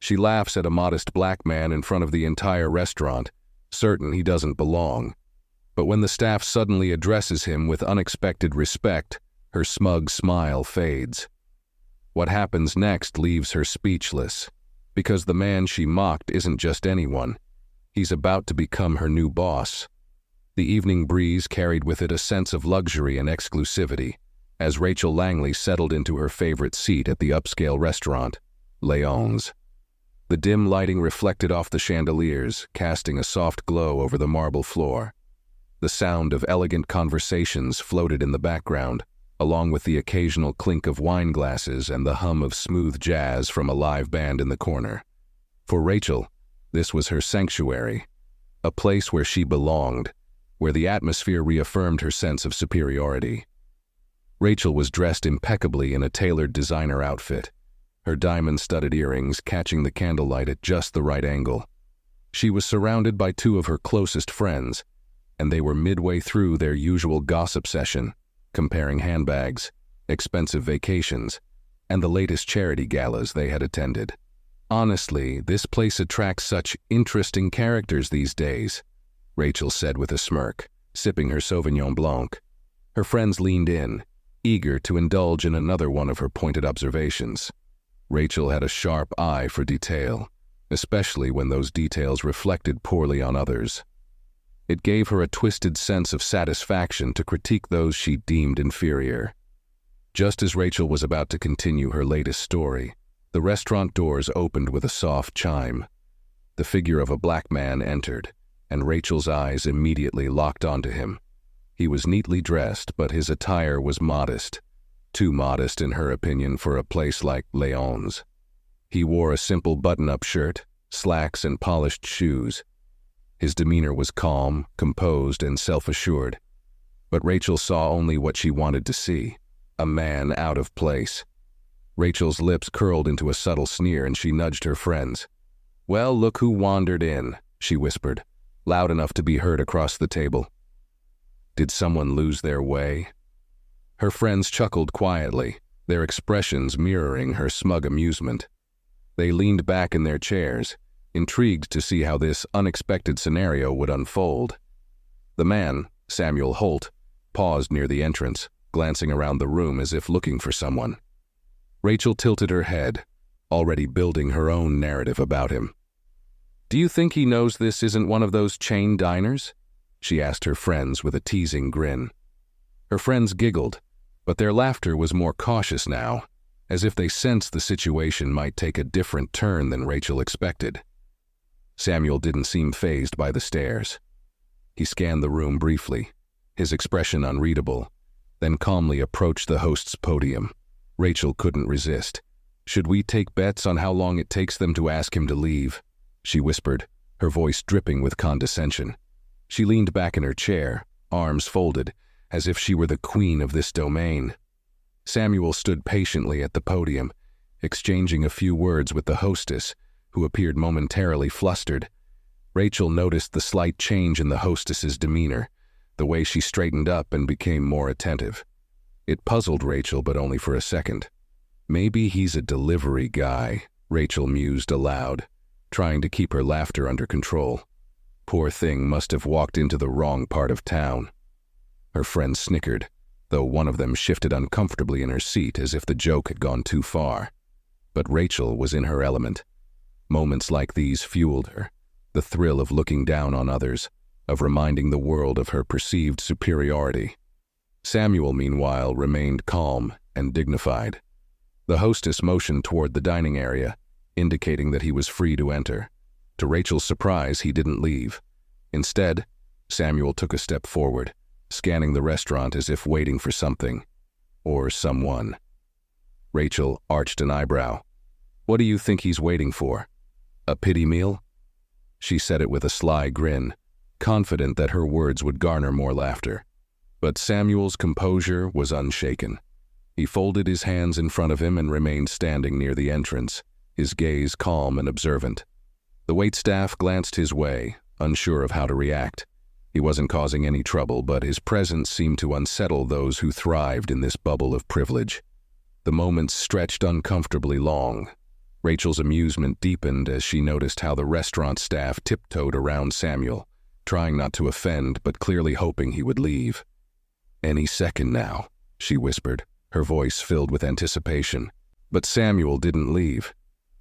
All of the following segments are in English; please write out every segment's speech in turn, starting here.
She laughs at a modest black man in front of the entire restaurant, certain he doesn't belong. But when the staff suddenly addresses him with unexpected respect, her smug smile fades. What happens next leaves her speechless, because the man she mocked isn't just anyone. He's about to become her new boss. The evening breeze carried with it a sense of luxury and exclusivity, as Rachel Langley settled into her favorite seat at the upscale restaurant, Leon's. The dim lighting reflected off the chandeliers, casting a soft glow over the marble floor. The sound of elegant conversations floated in the background, along with the occasional clink of wine glasses and the hum of smooth jazz from a live band in the corner. For Rachel, this was her sanctuary, a place where she belonged, where the atmosphere reaffirmed her sense of superiority. Rachel was dressed impeccably in a tailored designer outfit, her diamond-studded earrings catching the candlelight at just the right angle. She was surrounded by two of her closest friends, and they were midway through their usual gossip session, comparing handbags, expensive vacations, and the latest charity galas they had attended. Honestly, this place attracts such interesting characters these days, Rachel said with a smirk, sipping her Sauvignon Blanc. Her friends leaned in, eager to indulge in another one of her pointed observations. Rachel had a sharp eye for detail, especially when those details reflected poorly on others. It gave her a twisted sense of satisfaction to critique those she deemed inferior. Just as Rachel was about to continue her latest story, the restaurant doors opened with a soft chime. The figure of a black man entered, and Rachel's eyes immediately locked onto him. He was neatly dressed, but his attire was modest, too modest in her opinion for a place like Leon's. He wore a simple button-up shirt, slacks, and polished shoes. His demeanor was calm, composed, and self-assured. But Rachel saw only what she wanted to see, a man out of place. Rachel's lips curled into a subtle sneer and she nudged her friends. "Well, look who wandered in," she whispered, loud enough to be heard across the table. Did someone lose their way? Her friends chuckled quietly, their expressions mirroring her smug amusement. They leaned back in their chairs, intrigued to see how this unexpected scenario would unfold. The man, Samuel Holt, paused near the entrance, glancing around the room as if looking for someone. Rachel tilted her head, already building her own narrative about him. "Do you think he knows this isn't one of those chain diners?" she asked her friends with a teasing grin. Her friends giggled, but their laughter was more cautious now, as if they sensed the situation might take a different turn than Rachel expected. Samuel didn't seem fazed by the stares. He scanned the room briefly, his expression unreadable, then calmly approached the host's podium. Rachel couldn't resist. "Should we take bets on how long it takes them to ask him to leave?" she whispered, her voice dripping with condescension. She leaned back in her chair, arms folded, as if she were the queen of this domain. Samuel stood patiently at the podium, exchanging a few words with the hostess, who appeared momentarily flustered. Rachel noticed the slight change in the hostess's demeanor, the way she straightened up and became more attentive. It puzzled Rachel, but only for a second. Maybe he's a delivery guy, Rachel mused aloud, trying to keep her laughter under control. Poor thing must have walked into the wrong part of town. Her friends snickered, though one of them shifted uncomfortably in her seat as if the joke had gone too far. But Rachel was in her element. Moments like these fueled her, the thrill of looking down on others, of reminding the world of her perceived superiority. Samuel, meanwhile, remained calm and dignified. The hostess motioned toward the dining area, indicating that he was free to enter. To Rachel's surprise, he didn't leave. Instead, Samuel took a step forward, scanning the restaurant as if waiting for something, or someone. Rachel arched an eyebrow. "What do you think he's waiting for? A pity meal?" She said it with a sly grin, confident that her words would garner more laughter. But Samuel's composure was unshaken. He folded his hands in front of him and remained standing near the entrance, his gaze calm and observant. The waitstaff glanced his way, unsure of how to react. He wasn't causing any trouble, but his presence seemed to unsettle those who thrived in this bubble of privilege. The moments stretched uncomfortably long. Rachel's amusement deepened as she noticed how the restaurant staff tiptoed around Samuel, trying not to offend but clearly hoping he would leave. "Any second now," she whispered, her voice filled with anticipation. But Samuel didn't leave.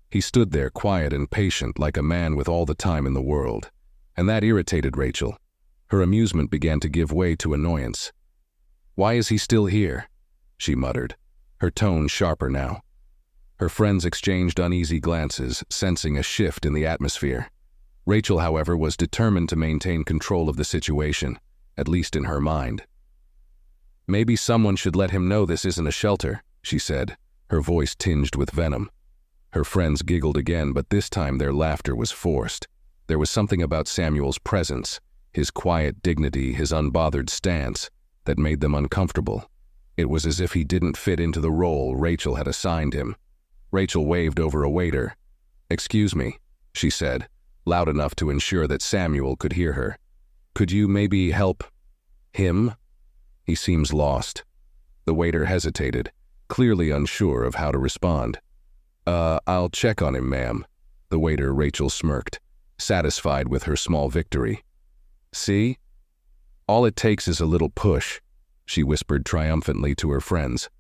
He stood there quiet and patient like a man with all the time in the world, and that irritated Rachel. Her amusement began to give way to annoyance. "Why is he still here?" she muttered, her tone sharper now. Her friends exchanged uneasy glances, sensing a shift in the atmosphere. Rachel, however, was determined to maintain control of the situation, at least in her mind. "Maybe someone should let him know this isn't a shelter," she said, her voice tinged with venom. Her friends giggled again, but this time their laughter was forced. There was something about Samuel's presence, his quiet dignity, his unbothered stance, that made them uncomfortable. It was as if he didn't fit into the role Rachel had assigned him. Rachel waved over a waiter. "Excuse me," she said, loud enough to ensure that Samuel could hear her. "Could you maybe help him? He seems lost." The waiter hesitated, clearly unsure of how to respond. I'll check on him, ma'am." The waiter, Rachel, smirked, satisfied with her small victory. "See? All it takes is a little push," she whispered triumphantly to her friends.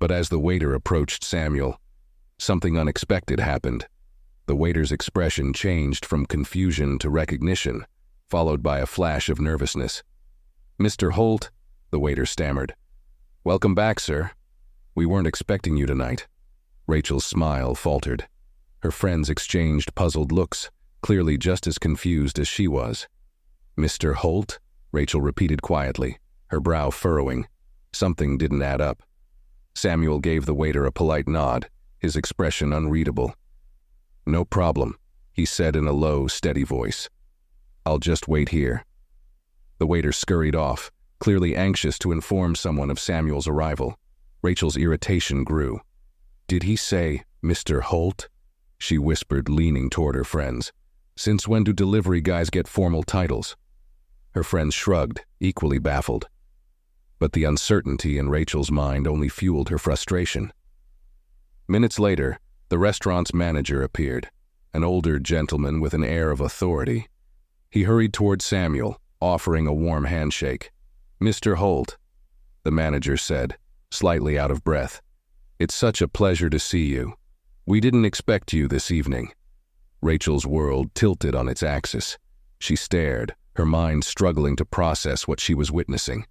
But as the waiter approached Samuel, something unexpected happened. The waiter's expression changed from confusion to recognition, followed by a flash of nervousness. "Mr. Holt," the waiter stammered. "Welcome back, sir. We weren't expecting you tonight." Rachel's smile faltered. Her friends exchanged puzzled looks, clearly just as confused as she was. "Mr. Holt?" Rachel repeated quietly, her brow furrowing. Something didn't add up. Samuel gave the waiter a polite nod, his expression unreadable. "No problem," he said in a low, steady voice. "I'll just wait here." The waiter scurried off, clearly anxious to inform someone of Samuel's arrival. Rachel's irritation grew. "Did he say Mr. Holt?" she whispered, leaning toward her friends. "Since when do delivery guys get formal titles?" Her friends shrugged, equally baffled. But the uncertainty in Rachel's mind only fueled her frustration. Minutes later, the restaurant's manager appeared, an older gentleman with an air of authority. He hurried toward Samuel, offering a warm handshake. "Mr. Holt," the manager said, slightly out of breath. "It's such a pleasure to see you. We didn't expect you this evening." Rachel's world tilted on its axis. She stared, her mind struggling to process what she was witnessing.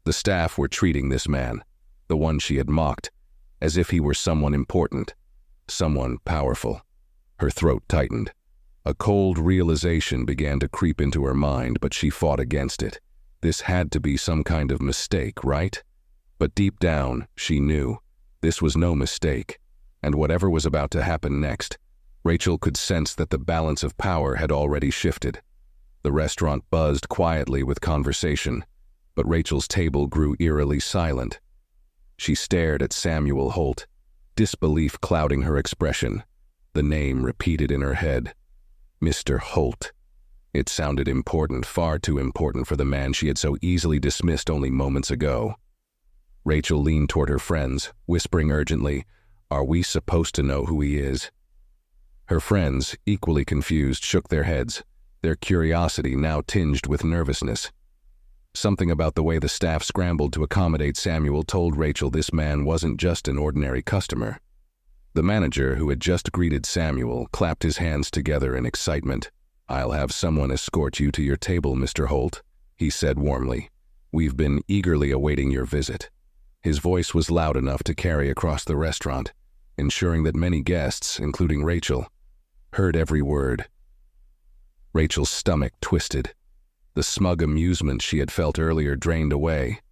The staff were treating this man, the one she had mocked, as if he were someone important, someone powerful. Her throat tightened. A cold realization began to creep into her mind, but she fought against it. This had to be some kind of mistake, right? But deep down, she knew this was no mistake, and whatever was about to happen next, Rachel could sense that the balance of power had already shifted. The restaurant buzzed quietly with conversation, but Rachel's table grew eerily silent. She stared at Samuel Holt, disbelief clouding her expression, the name repeated in her head. Mr. Holt. It sounded important, far too important for the man she had so easily dismissed only moments ago. Rachel leaned toward her friends, whispering urgently, "Are we supposed to know who he is?" Her friends, equally confused, shook their heads, their curiosity now tinged with nervousness. Something about the way the staff scrambled to accommodate Samuel told Rachel this man wasn't just an ordinary customer. The manager, who had just greeted Samuel, clapped his hands together in excitement. "I'll have someone escort you to your table, Mr. Holt," he said warmly. "We've been eagerly awaiting your visit." His voice was loud enough to carry across the restaurant, ensuring that many guests, including Rachel, heard every word. Rachel's stomach twisted. The smug amusement she had felt earlier drained away,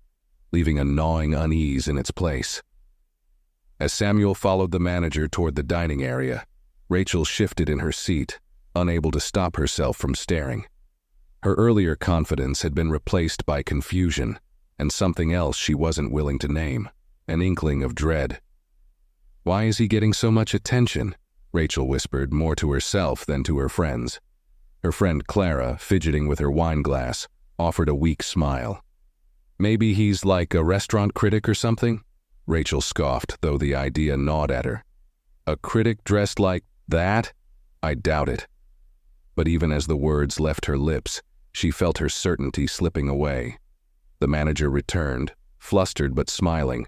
leaving a gnawing unease in its place. As Samuel followed the manager toward the dining area, Rachel shifted in her seat, unable to stop herself from staring. Her earlier confidence had been replaced by confusion, and something else she wasn't willing to name, an inkling of dread. "Why is he getting so much attention?" Rachel whispered, more to herself than to her friends. Her friend Clara, fidgeting with her wine glass, offered a weak smile. "Maybe he's like a restaurant critic or something?" Rachel scoffed, though the idea gnawed at her. "A critic dressed like That? I doubt it. But even as the words left her lips, she felt her certainty slipping away. The manager returned, flustered but smiling,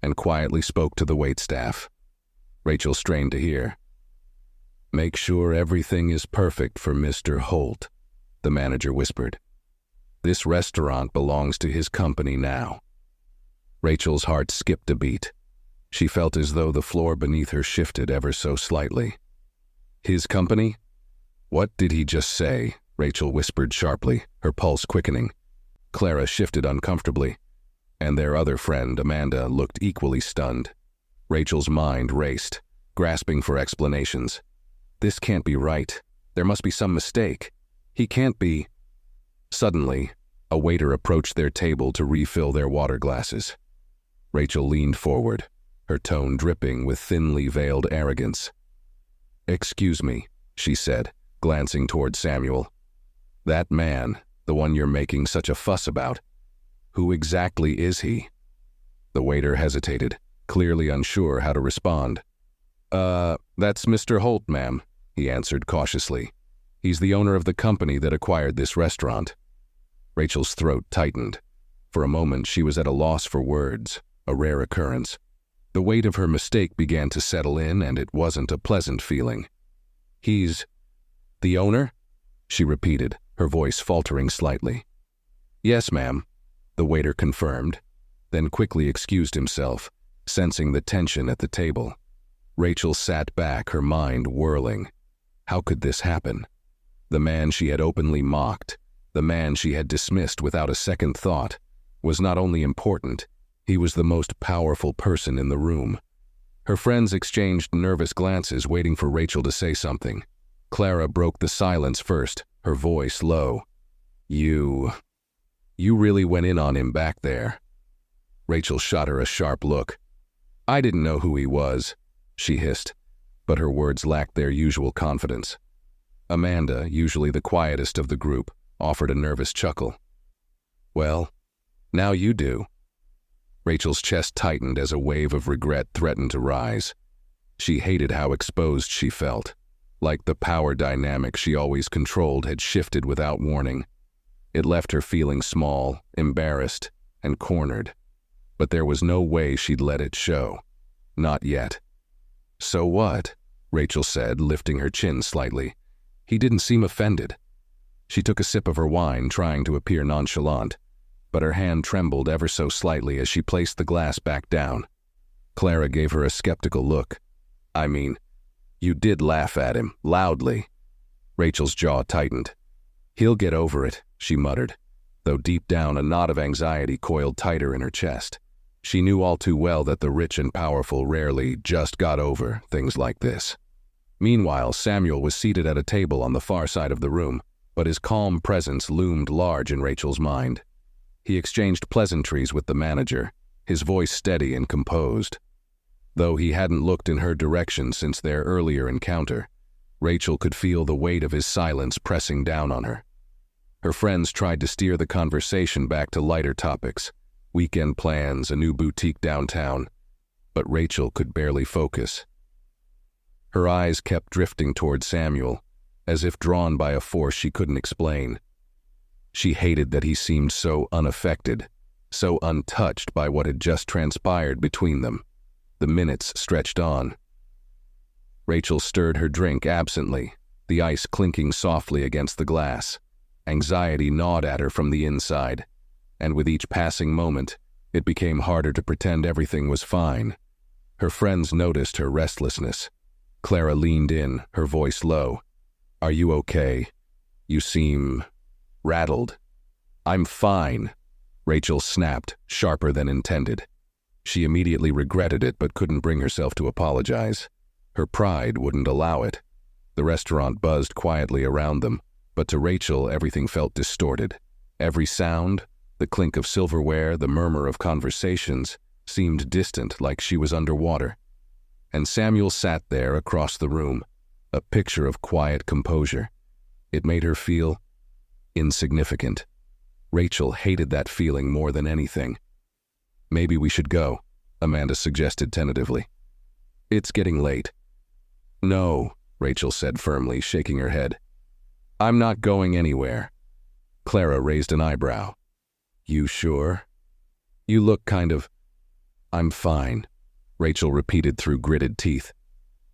and quietly spoke to the waitstaff. Rachel strained to hear. "Make sure everything is perfect for Mr. Holt," the manager whispered. "This restaurant belongs to his company now." Rachel's heart skipped a beat. She felt as though the floor beneath her shifted ever so slightly. "His company? What did he just say?" Rachel whispered sharply, her pulse quickening. Clara shifted uncomfortably, and their other friend, Amanda, looked equally stunned. Rachel's mind raced, grasping for explanations. This can't be right. There must be some mistake. He can't be... Suddenly, a waiter approached their table to refill their water glasses. Rachel leaned forward, her tone dripping with thinly veiled arrogance. "Excuse me," she said, glancing toward Samuel. "That man, the one you're making such a fuss about, who exactly is he?" The waiter hesitated, clearly unsure how to respond. That's Mr. Holt, ma'am," he answered cautiously. "He's the owner of the company that acquired this restaurant." Rachel's throat tightened. For a moment, she was at a loss for words, a rare occurrence. The weight of her mistake began to settle in, and it wasn't a pleasant feeling. "He's the owner?" she repeated, her voice faltering slightly. "Yes, ma'am," the waiter confirmed, then quickly excused himself, sensing the tension at the table. Rachel sat back, her mind whirling. How could this happen? The man she had openly mocked, the man she had dismissed without a second thought, was not only important, he was the most powerful person in the room. Her friends exchanged nervous glances, waiting for Rachel to say something. Clara broke the silence first, her voice low. You really went in on him back there." Rachel shot her a sharp look. "I didn't know who he was," she hissed, but her words lacked their usual confidence. Amanda, usually the quietest of the group, offered a nervous chuckle. "Well, now you do." Rachel's chest tightened as a wave of regret threatened to rise. She hated how exposed she felt, like the power dynamic she always controlled had shifted without warning. It left her feeling small, embarrassed, and cornered. But there was no way she'd let it show. Not yet. "So what?" Rachel said, lifting her chin slightly. He didn't seem offended. She took a sip of her wine, trying to appear nonchalant, but her hand trembled ever so slightly as she placed the glass back down. Clara gave her a skeptical look. "I mean, you did laugh at him, loudly." Rachel's jaw tightened. "He'll get over it," she muttered, though deep down a knot of anxiety coiled tighter in her chest. She knew all too well that the rich and powerful rarely just got over things like this. Meanwhile, Samuel was seated at a table on the far side of the room, but his calm presence loomed large in Rachel's mind. He exchanged pleasantries with the manager, his voice steady and composed. Though he hadn't looked in her direction since their earlier encounter, Rachel could feel the weight of his silence pressing down on her. Her friends tried to steer the conversation back to lighter topics, weekend plans, a new boutique downtown, but Rachel could barely focus. Her eyes kept drifting toward Samuel, as if drawn by a force she couldn't explain. She hated that he seemed so unaffected, so untouched by what had just transpired between them. The minutes stretched on. Rachel stirred her drink absently, the ice clinking softly against the glass. Anxiety gnawed at her from the inside, and with each passing moment, it became harder to pretend everything was fine. Her friends noticed her restlessness. Clara leaned in, her voice low. "Are you okay? You seem rattled." "I'm fine," Rachel snapped, sharper than intended. She immediately regretted it but couldn't bring herself to apologize. Her pride wouldn't allow it. The restaurant buzzed quietly around them, but to Rachel everything felt distorted. Every sound, the clink of silverware, the murmur of conversations, seemed distant, like she was underwater. And Samuel sat there across the room, a picture of quiet composure. It made her feel insignificant. Rachel hated that feeling more than anything. "Maybe we should go," Amanda suggested tentatively. "It's getting late." "No," Rachel said firmly, shaking her head. I'm not going anywhere. Clara raised an eyebrow. You sure? You look kind of... I'm fine, Rachel repeated through gritted teeth.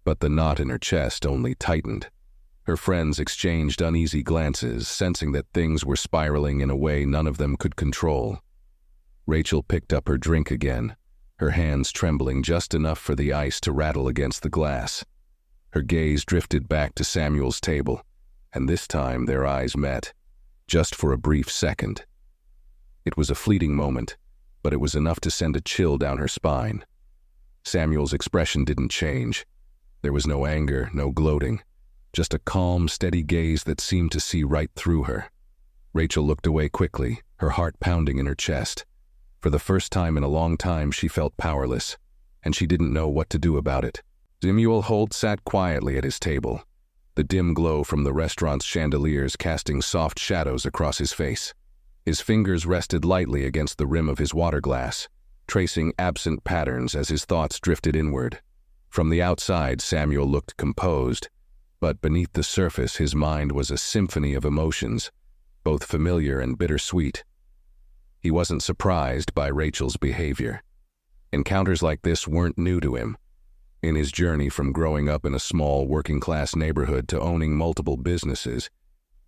But the knot in her chest only tightened. Her friends exchanged uneasy glances, sensing that things were spiraling in a way none of them could control. Rachel picked up her drink again, her hands trembling just enough for the ice to rattle against the glass. Her gaze drifted back to Samuel's table, and this time their eyes met, just for a brief second. It was a fleeting moment, but it was enough to send a chill down her spine. Samuel's expression didn't change. There was no anger, no gloating, just a calm, steady gaze that seemed to see right through her. Rachel looked away quickly, her heart pounding in her chest. For the first time in a long time, she felt powerless, and she didn't know what to do about it. Samuel Holt sat quietly at his table, the dim glow from the restaurant's chandeliers casting soft shadows across his face. His fingers rested lightly against the rim of his water glass, tracing absent patterns as his thoughts drifted inward. From the outside, Samuel looked composed, but beneath the surface his mind was a symphony of emotions, both familiar and bittersweet. He wasn't surprised by Rachel's behavior. Encounters like this weren't new to him. In his journey from growing up in a small, working-class neighborhood to owning multiple businesses,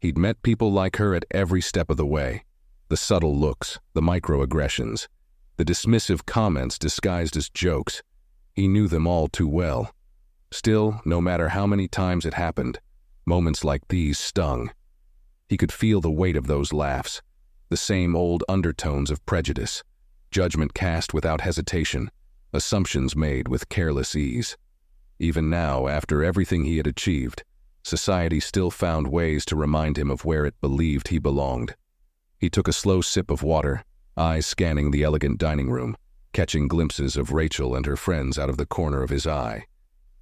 he'd met people like her at every step of the way. The subtle looks, the microaggressions, the dismissive comments disguised as jokes. He knew them all too well. Still, no matter how many times it happened, moments like these stung. He could feel the weight of those laughs, the same old undertones of prejudice, judgment cast without hesitation, assumptions made with careless ease. Even now, after everything he had achieved, society still found ways to remind him of where it believed he belonged. He took a slow sip of water, eyes scanning the elegant dining room, catching glimpses of Rachel and her friends out of the corner of his eye.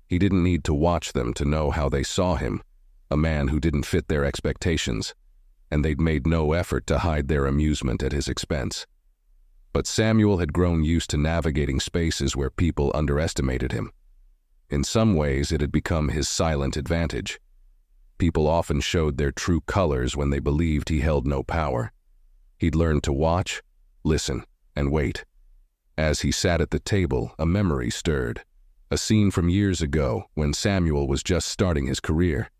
He didn't need to watch them to know how they saw him, a man who didn't fit their expectations, and they'd made no effort to hide their amusement at his expense. But Samuel had grown used to navigating spaces where people underestimated him. In some ways, it had become his silent advantage. People often showed their true colors when they believed he held no power. He'd learned to watch, listen, and wait. As he sat at the table, a memory stirred. A scene from years ago when Samuel was just starting his career.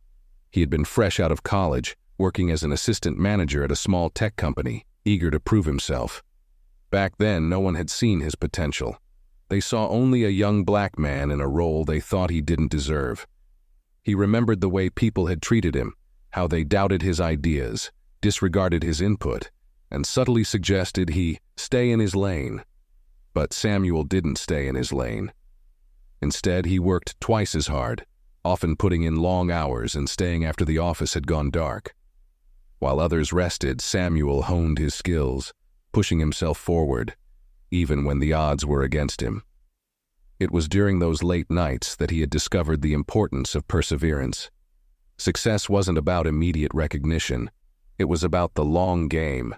He had been fresh out of college, working as an assistant manager at a small tech company, eager to prove himself. Back then, no one had seen his potential. They saw only a young black man in a role they thought he didn't deserve. He remembered the way people had treated him, how they doubted his ideas, disregarded his input, and subtly suggested he stay in his lane. But Samuel didn't stay in his lane. Instead, he worked twice as hard, often putting in long hours and staying after the office had gone dark. While others rested, Samuel honed his skills, pushing himself forward, even when the odds were against him. It was during those late nights that he had discovered the importance of perseverance. Success wasn't about immediate recognition. It was about the long game,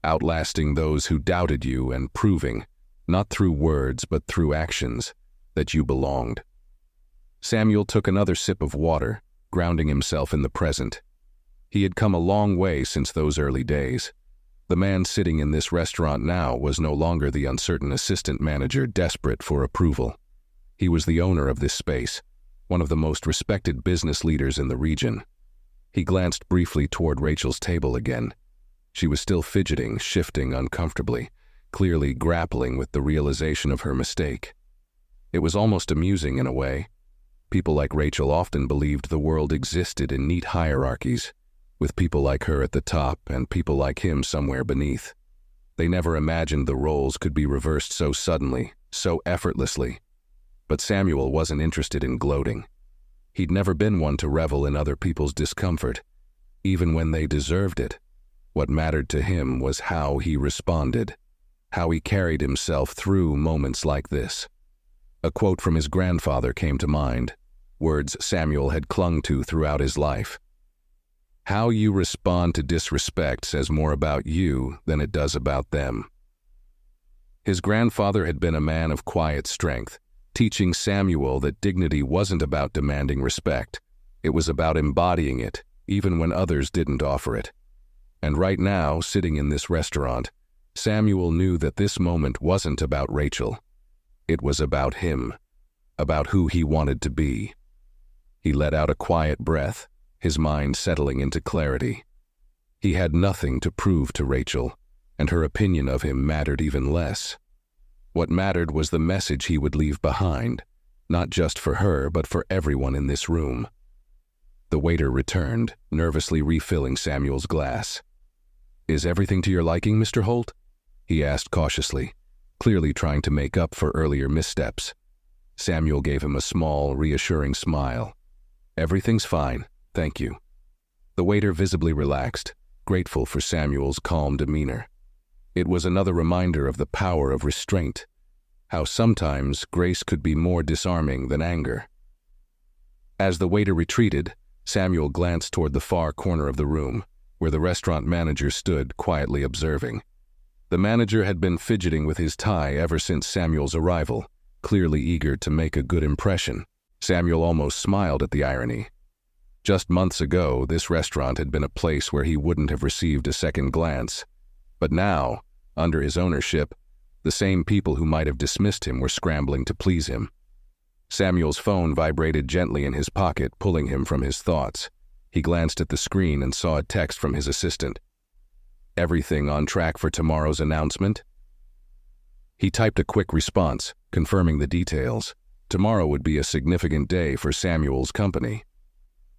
outlasting those who doubted you and proving, not through words but through actions, that you belonged. Samuel took another sip of water, grounding himself in the present. He had come a long way since those early days. The man sitting in this restaurant now was no longer the uncertain assistant manager desperate for approval. He was the owner of this space, one of the most respected business leaders in the region. He glanced briefly toward Rachel's table again. She was still fidgeting, shifting uncomfortably, clearly grappling with the realization of her mistake. It was almost amusing in a way. People like Rachel often believed the world existed in neat hierarchies, with people like her at the top and people like him somewhere beneath. They never imagined the roles could be reversed so suddenly, so effortlessly. But Samuel wasn't interested in gloating. He'd never been one to revel in other people's discomfort, even when they deserved it. What mattered to him was how he responded, how he carried himself through moments like this. A quote from his grandfather came to mind, words Samuel had clung to throughout his life. How you respond to disrespect says more about you than it does about them. His grandfather had been a man of quiet strength, teaching Samuel that dignity wasn't about demanding respect, It was about embodying it, even when others didn't offer it. And right now, sitting in this restaurant, Samuel knew that this moment wasn't about Rachel. It was about him, about who he wanted to be. He let out a quiet breath, his mind settling into clarity. He had nothing to prove to Rachel, and her opinion of him mattered even less. What mattered was the message he would leave behind, not just for her, but for everyone in this room. The waiter returned, nervously refilling Samuel's glass. "Is everything to your liking, Mr. Holt?" he asked cautiously, clearly trying to make up for earlier missteps. Samuel gave him a small, reassuring smile. "Everything's fine, thank you." The waiter visibly relaxed, grateful for Samuel's calm demeanor. It was another reminder of the power of restraint, how sometimes grace could be more disarming than anger. As the waiter retreated, Samuel glanced toward the far corner of the room, where the restaurant manager stood quietly observing. The manager had been fidgeting with his tie ever since Samuel's arrival, clearly eager to make a good impression. Samuel almost smiled at the irony. Just months ago, this restaurant had been a place where he wouldn't have received a second glance. But now, under his ownership, the same people who might have dismissed him were scrambling to please him. Samuel's phone vibrated gently in his pocket, pulling him from his thoughts. He glanced at the screen and saw a text from his assistant. "Everything on track for tomorrow's announcement?" He typed a quick response, confirming the details. Tomorrow would be a significant day for Samuel's company.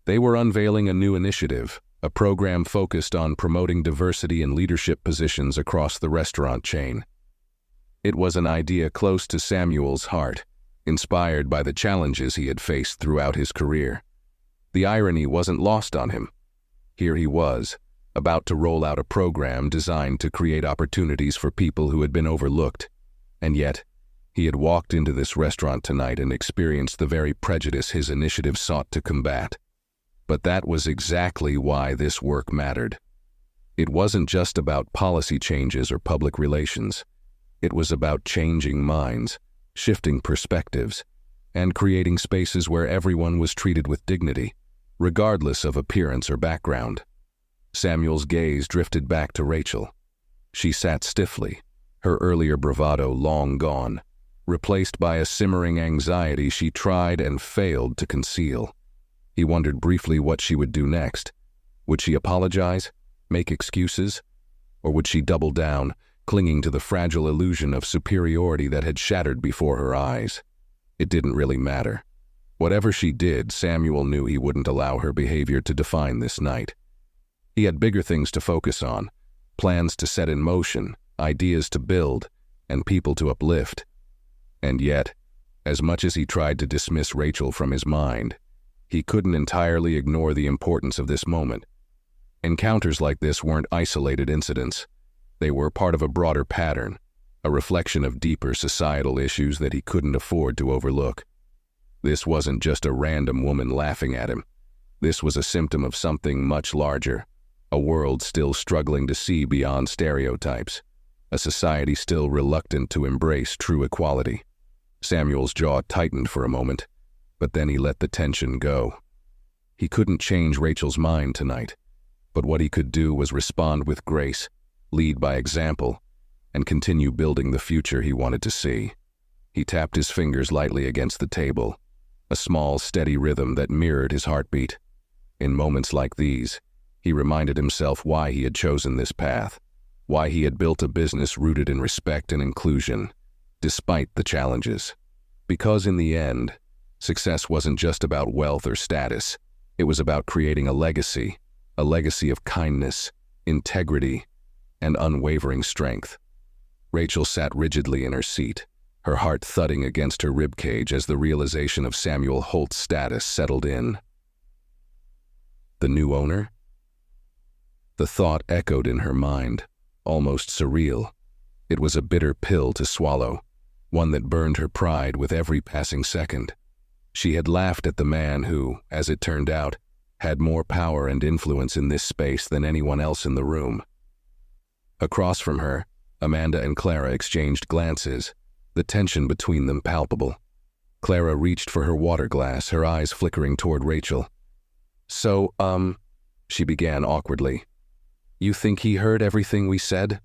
They were unveiling a new initiative, a program focused on promoting diversity in leadership positions across the restaurant chain. It was an idea close to Samuel's heart, inspired by the challenges he had faced throughout his career. The irony wasn't lost on him. Here he was, about to roll out a program designed to create opportunities for people who had been overlooked, and yet, he had walked into this restaurant tonight and experienced the very prejudice his initiative sought to combat. But that was exactly why this work mattered. It wasn't just about policy changes or public relations. It was about changing minds, shifting perspectives, and creating spaces where everyone was treated with dignity, regardless of appearance or background. Samuel's gaze drifted back to Rachel. She sat stiffly, her earlier bravado long gone, replaced by a simmering anxiety she tried and failed to conceal. He wondered briefly what she would do next. Would she apologize, make excuses, or would she double down, clinging to the fragile illusion of superiority that had shattered before her eyes? It didn't really matter. Whatever she did, Samuel knew he wouldn't allow her behavior to define this night. He had bigger things to focus on, plans to set in motion, ideas to build, and people to uplift. And yet, as much as he tried to dismiss Rachel from his mind, he couldn't entirely ignore the importance of this moment. Encounters like this weren't isolated incidents. They were part of a broader pattern, a reflection of deeper societal issues that he couldn't afford to overlook. This wasn't just a random woman laughing at him. This was a symptom of something much larger, a world still struggling to see beyond stereotypes, a society still reluctant to embrace true equality. Samuel's jaw tightened for a moment, but then he let the tension go. He couldn't change Rachel's mind tonight, but what he could do was respond with grace, lead by example, and continue building the future he wanted to see. He tapped his fingers lightly against the table, a small, steady rhythm that mirrored his heartbeat. In moments like these, he reminded himself why he had chosen this path, why he had built a business rooted in respect and inclusion, despite the challenges. Because in the end, success wasn't just about wealth or status. It was about creating a legacy of kindness, integrity, and unwavering strength. Rachel sat rigidly in her seat, her heart thudding against her ribcage as the realization of Samuel Holt's status settled in. The new owner? The thought echoed in her mind, almost surreal. It was a bitter pill to swallow, one that burned her pride with every passing second. She had laughed at the man who, as it turned out, had more power and influence in this space than anyone else in the room. Across from her, Amanda and Clara exchanged glances, the tension between them palpable. Clara reached for her water glass, her eyes flickering toward Rachel. So, she began awkwardly. You think he heard everything we said?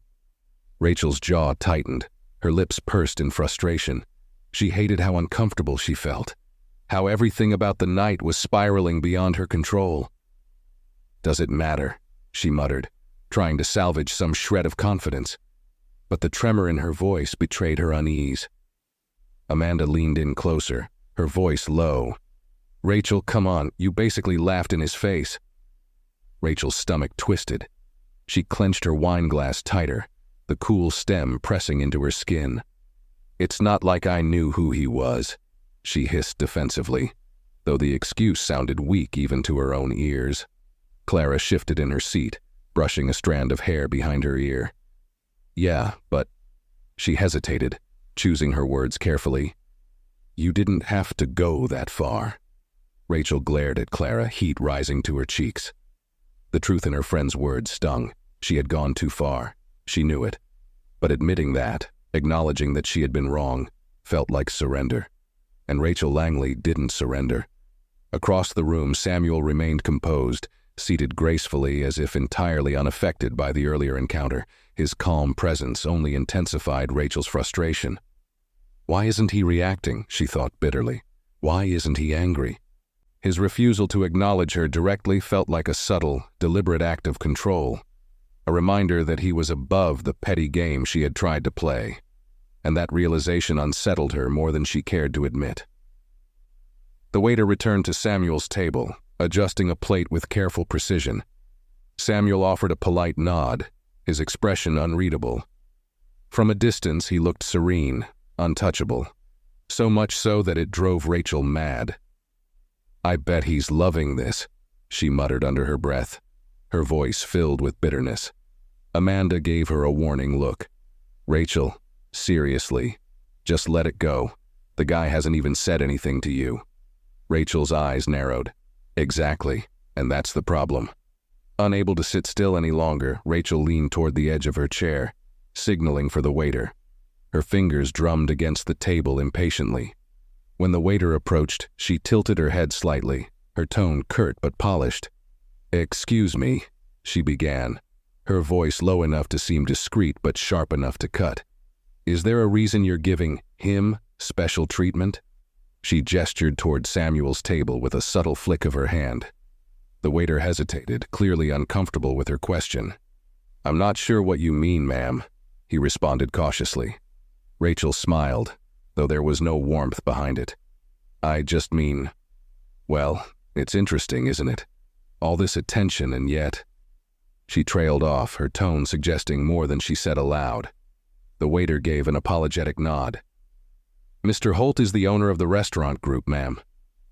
Rachel's jaw tightened. Her lips pursed in frustration. She hated how uncomfortable she felt, how everything about the night was spiraling beyond her control. Does it matter? She muttered, trying to salvage some shred of confidence. But the tremor in her voice betrayed her unease. Amanda leaned in closer, her voice low. Rachel, come on, you basically laughed in his face. Rachel's stomach twisted. She clenched her wine glass tighter, the cool stem pressing into her skin. It's not like I knew who he was, she hissed defensively, though the excuse sounded weak even to her own ears. Clara shifted in her seat, brushing a strand of hair behind her ear. Yeah, but... She hesitated, choosing her words carefully. You didn't have to go that far. Rachel glared at Clara, heat rising to her cheeks. The truth in her friend's words stung. She had gone too far. She knew it. But admitting that, acknowledging that she had been wrong, felt like surrender. And Rachel Langley didn't surrender. Across the room, Samuel remained composed, seated gracefully as if entirely unaffected by the earlier encounter. His calm presence only intensified Rachel's frustration. Why isn't he reacting? She thought bitterly. Why isn't he angry? His refusal to acknowledge her directly felt like a subtle, deliberate act of control, a reminder that he was above the petty game she had tried to play, and that realization unsettled her more than she cared to admit. The waiter returned to Samuel's table, adjusting a plate with careful precision. Samuel offered a polite nod, his expression unreadable. From a distance, he looked serene, untouchable, so much so that it drove Rachel mad. I bet he's loving this, she muttered under her breath, her voice filled with bitterness. Amanda gave her a warning look. Rachel, seriously, just let it go. The guy hasn't even said anything to you. Rachel's eyes narrowed. Exactly, and that's the problem. Unable to sit still any longer, Rachel leaned toward the edge of her chair, signaling for the waiter. Her fingers drummed against the table impatiently. When the waiter approached, she tilted her head slightly, her tone curt but polished. Excuse me, she began, her voice low enough to seem discreet but sharp enough to cut. Is there a reason you're giving him special treatment? She gestured toward Samuel's table with a subtle flick of her hand. The waiter hesitated, clearly uncomfortable with her question. I'm not sure what you mean, ma'am, he responded cautiously. Rachel smiled, though there was no warmth behind it. I just mean, well, it's interesting, isn't it? All this attention and yet... She trailed off, her tone suggesting more than she said aloud. The waiter gave an apologetic nod. Mr. Holt is the owner of the restaurant group, ma'am.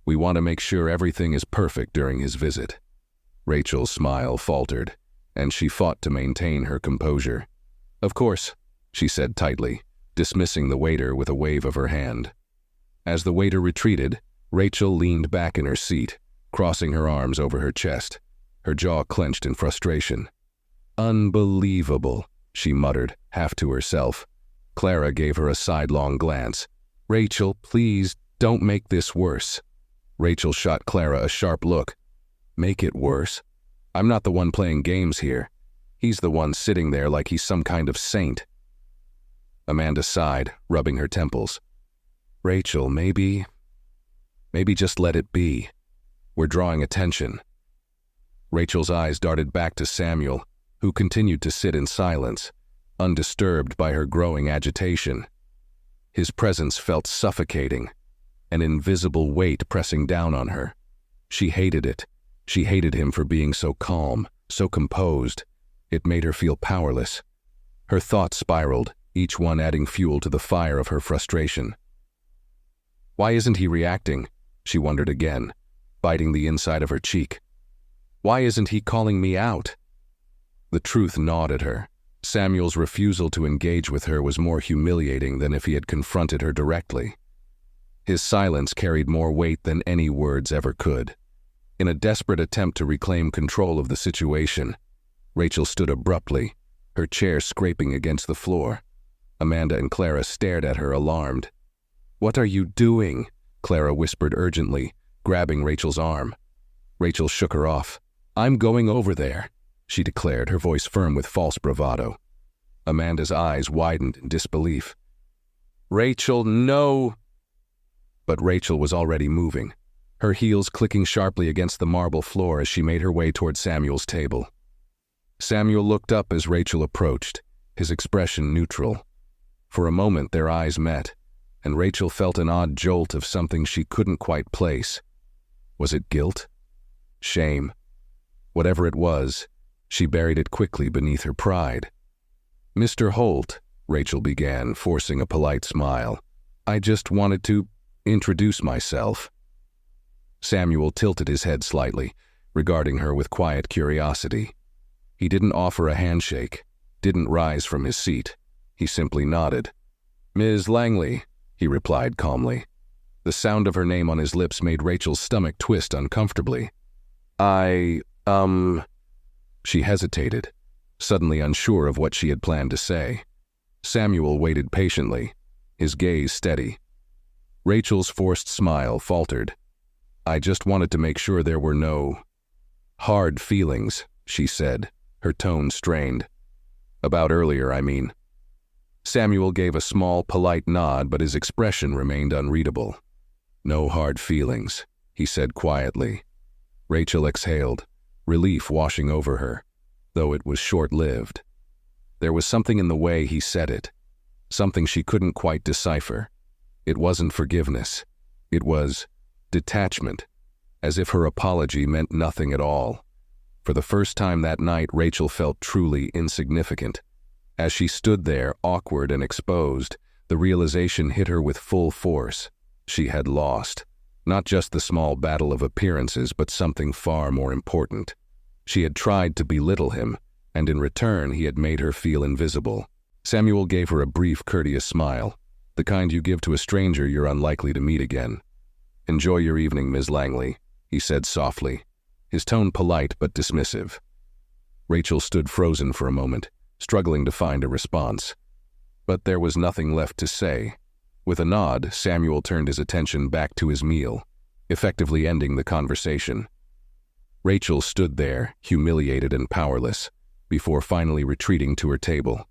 We want to make sure everything is perfect during his visit. Rachel's smile faltered, and she fought to maintain her composure. Of course, she said tightly, dismissing the waiter with a wave of her hand. As the waiter retreated, Rachel leaned back in her seat, crossing her arms over her chest, her jaw clenched in frustration. Unbelievable, she muttered, half to herself. Clara gave her a sidelong glance. Rachel, please, don't make this worse. Rachel shot Clara a sharp look. Make it worse? I'm not the one playing games here. He's the one sitting there like he's some kind of saint. Amanda sighed, rubbing her temples. Rachel, maybe just let it be. We're drawing attention. Rachel's eyes darted back to Samuel, who continued to sit in silence, undisturbed by her growing agitation. His presence felt suffocating, an invisible weight pressing down on her. She hated it. She hated him for being so calm, so composed. It made her feel powerless. Her thoughts spiraled, each one adding fuel to the fire of her frustration. Why isn't he reacting? She wondered again, biting the inside of her cheek. Why isn't he calling me out? The truth gnawed at her. Samuel's refusal to engage with her was more humiliating than if he had confronted her directly. His silence carried more weight than any words ever could. In a desperate attempt to reclaim control of the situation, Rachel stood abruptly, her chair scraping against the floor. Amanda and Clara stared at her, alarmed. What are you doing? Clara whispered urgently, grabbing Rachel's arm. Rachel shook her off. "I'm going over there," she declared, her voice firm with false bravado. Amanda's eyes widened in disbelief. "Rachel, no!" But Rachel was already moving, her heels clicking sharply against the marble floor as she made her way toward Samuel's table. Samuel looked up as Rachel approached, his expression neutral. For a moment their eyes met, and Rachel felt an odd jolt of something she couldn't quite place. Was it guilt? Shame? Whatever it was, she buried it quickly beneath her pride. "Mr. Holt," Rachel began, forcing a polite smile, "I just wanted to introduce myself." Samuel tilted his head slightly, regarding her with quiet curiosity. He didn't offer a handshake, didn't rise from his seat. He simply nodded. "Ms. Langley," he replied calmly. The sound of her name on his lips made Rachel's stomach twist uncomfortably. She hesitated, suddenly unsure of what she had planned to say. Samuel waited patiently, his gaze steady. Rachel's forced smile faltered. "I just wanted to make sure there were no hard feelings," she said, her tone strained. "About earlier, I mean." Samuel gave a small, polite nod, but his expression remained unreadable. "No hard feelings," he said quietly. Rachel exhaled, relief washing over her, though it was short-lived. There was something in the way he said it, something she couldn't quite decipher. It wasn't forgiveness. It was detachment, as if her apology meant nothing at all. For the first time that night, Rachel felt truly insignificant. As she stood there, awkward and exposed, the realization hit her with full force. She had lost. Not just the small battle of appearances, but something far more important. She had tried to belittle him, and in return he had made her feel invisible. Samuel gave her a brief, courteous smile, the kind you give to a stranger you're unlikely to meet again. "Enjoy your evening, Ms. Langley," he said softly, his tone polite but dismissive. Rachel stood frozen for a moment, struggling to find a response. But there was nothing left to say. With a nod, Samuel turned his attention back to his meal, effectively ending the conversation. Rachel stood there, humiliated and powerless, before finally retreating to her table.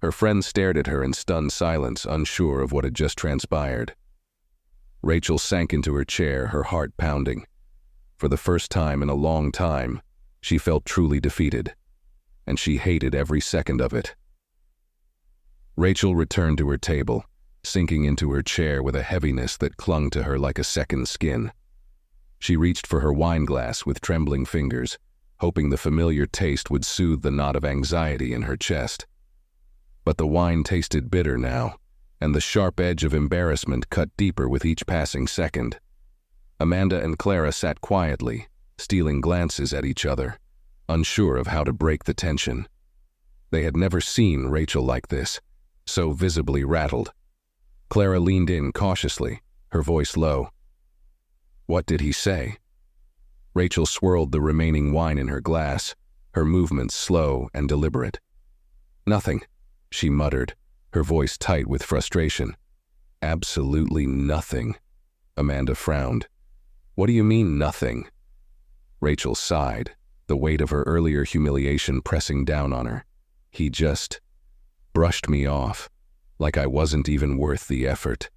Her friend stared at her in stunned silence, unsure of what had just transpired. Rachel sank into her chair, her heart pounding. For the first time in a long time, she felt truly defeated, and she hated every second of it. Rachel returned to her table, sinking into her chair with a heaviness that clung to her like a second skin. She reached for her wine glass with trembling fingers, hoping the familiar taste would soothe the knot of anxiety in her chest. But the wine tasted bitter now, and the sharp edge of embarrassment cut deeper with each passing second. Amanda and Clara sat quietly, stealing glances at each other, unsure of how to break the tension. They had never seen Rachel like this, so visibly rattled. Clara leaned in cautiously, her voice low. "What did he say?" Rachel swirled the remaining wine in her glass, her movements slow and deliberate. "Nothing," she muttered, her voice tight with frustration. "Absolutely nothing." Amanda frowned. "What do you mean, nothing?" Rachel sighed, the weight of her earlier humiliation pressing down on her. "He just brushed me off, like I wasn't even worth the effort."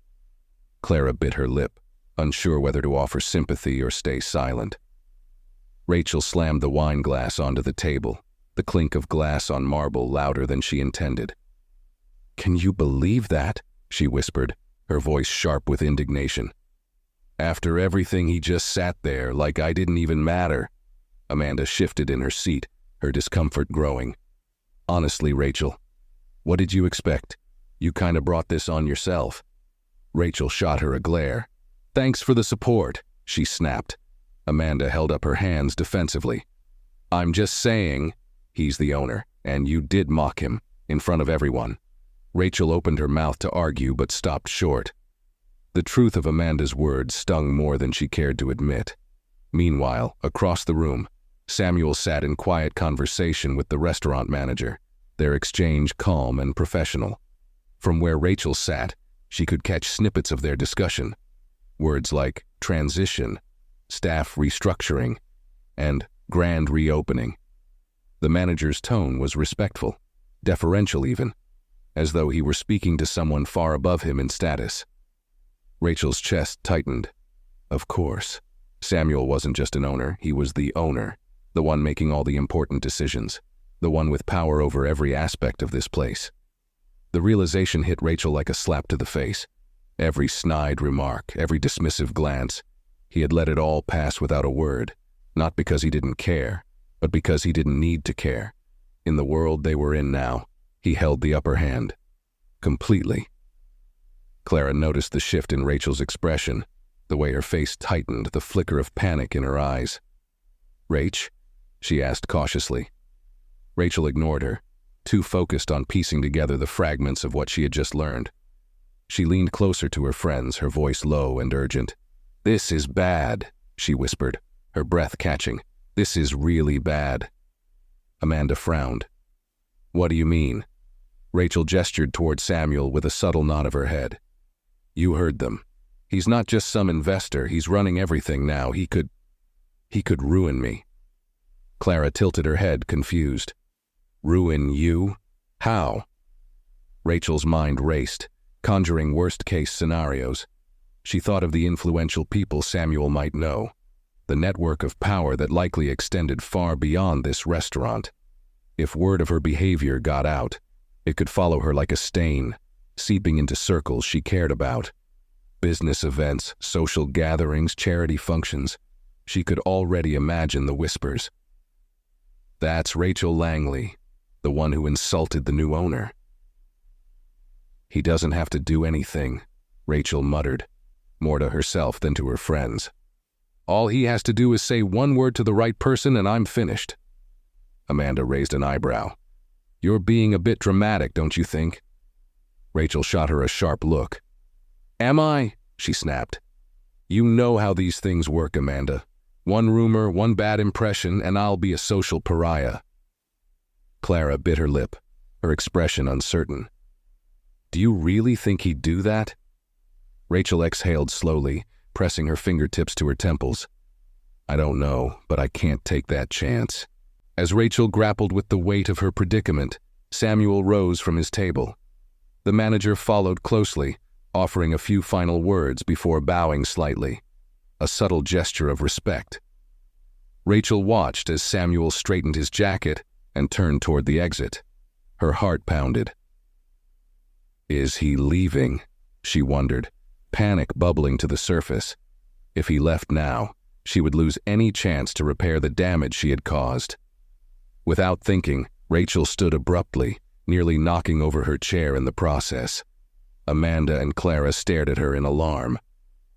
Clara bit her lip, unsure whether to offer sympathy or stay silent. Rachel slammed the wine glass onto the table, the clink of glass on marble louder than she intended. "Can you believe that?" she whispered, her voice sharp with indignation. "After everything, he just sat there like I didn't even matter." Amanda shifted in her seat, her discomfort growing. "Honestly, Rachel, what did you expect? You kinda brought this on yourself." Rachel shot her a glare. "Thanks for the support," she snapped. Amanda held up her hands defensively. "I'm just saying, he's the owner, and you did mock him, in front of everyone." Rachel opened her mouth to argue but stopped short. The truth of Amanda's words stung more than she cared to admit. Meanwhile, across the room, Samuel sat in quiet conversation with the restaurant manager, their exchange calm and professional. From where Rachel sat, she could catch snippets of their discussion. Words like transition, staff restructuring, and grand reopening. The manager's tone was respectful, deferential even, as though he were speaking to someone far above him in status. Rachel's chest tightened. Of course. Samuel wasn't just an owner, he was the owner, the one making all the important decisions, the one with power over every aspect of this place. The realization hit Rachel like a slap to the face. Every snide remark, every dismissive glance, he had let it all pass without a word, not because he didn't care, but because he didn't need to care. In the world they were in now, he held the upper hand. Completely. Clara noticed the shift in Rachel's expression, the way her face tightened, the flicker of panic in her eyes. "Rach?" she asked cautiously. Rachel ignored her, too focused on piecing together the fragments of what she had just learned. She leaned closer to her friends, her voice low and urgent. "This is bad," she whispered, her breath catching. "This is really bad." Amanda frowned. "What do you mean?" Rachel gestured toward Samuel with a subtle nod of her head. "You heard them. He's not just some investor, he's running everything now. He could ruin me." Clara tilted her head, confused. "Ruin you? How?" Rachel's mind raced, conjuring worst-case scenarios. She thought of the influential people Samuel might know, the network of power that likely extended far beyond this restaurant. If word of her behavior got out, it could follow her like a stain, seeping into circles she cared about. Business events, social gatherings, charity functions. She could already imagine the whispers. "That's Rachel Langley, the one who insulted the new owner." "He doesn't have to do anything," Rachel muttered, more to herself than to her friends. "All he has to do is say one word to the right person and I'm finished." Amanda raised an eyebrow. "You're being a bit dramatic, don't you think?" Rachel shot her a sharp look. "Am I?" she snapped. "You know how these things work, Amanda. One rumor, one bad impression, and I'll be a social pariah." Clara bit her lip, her expression uncertain. "Do you really think he'd do that?" Rachel exhaled slowly, pressing her fingertips to her temples. "I don't know, but I can't take that chance." As Rachel grappled with the weight of her predicament, Samuel rose from his table. The manager followed closely, offering a few final words before bowing slightly, a subtle gesture of respect. Rachel watched as Samuel straightened his jacket and turned toward the exit. Her heart pounded. Is he leaving? She wondered, panic bubbling to the surface. If he left now, she would lose any chance to repair the damage she had caused. Without thinking, Rachel stood abruptly, nearly knocking over her chair in the process. Amanda and Clara stared at her in alarm.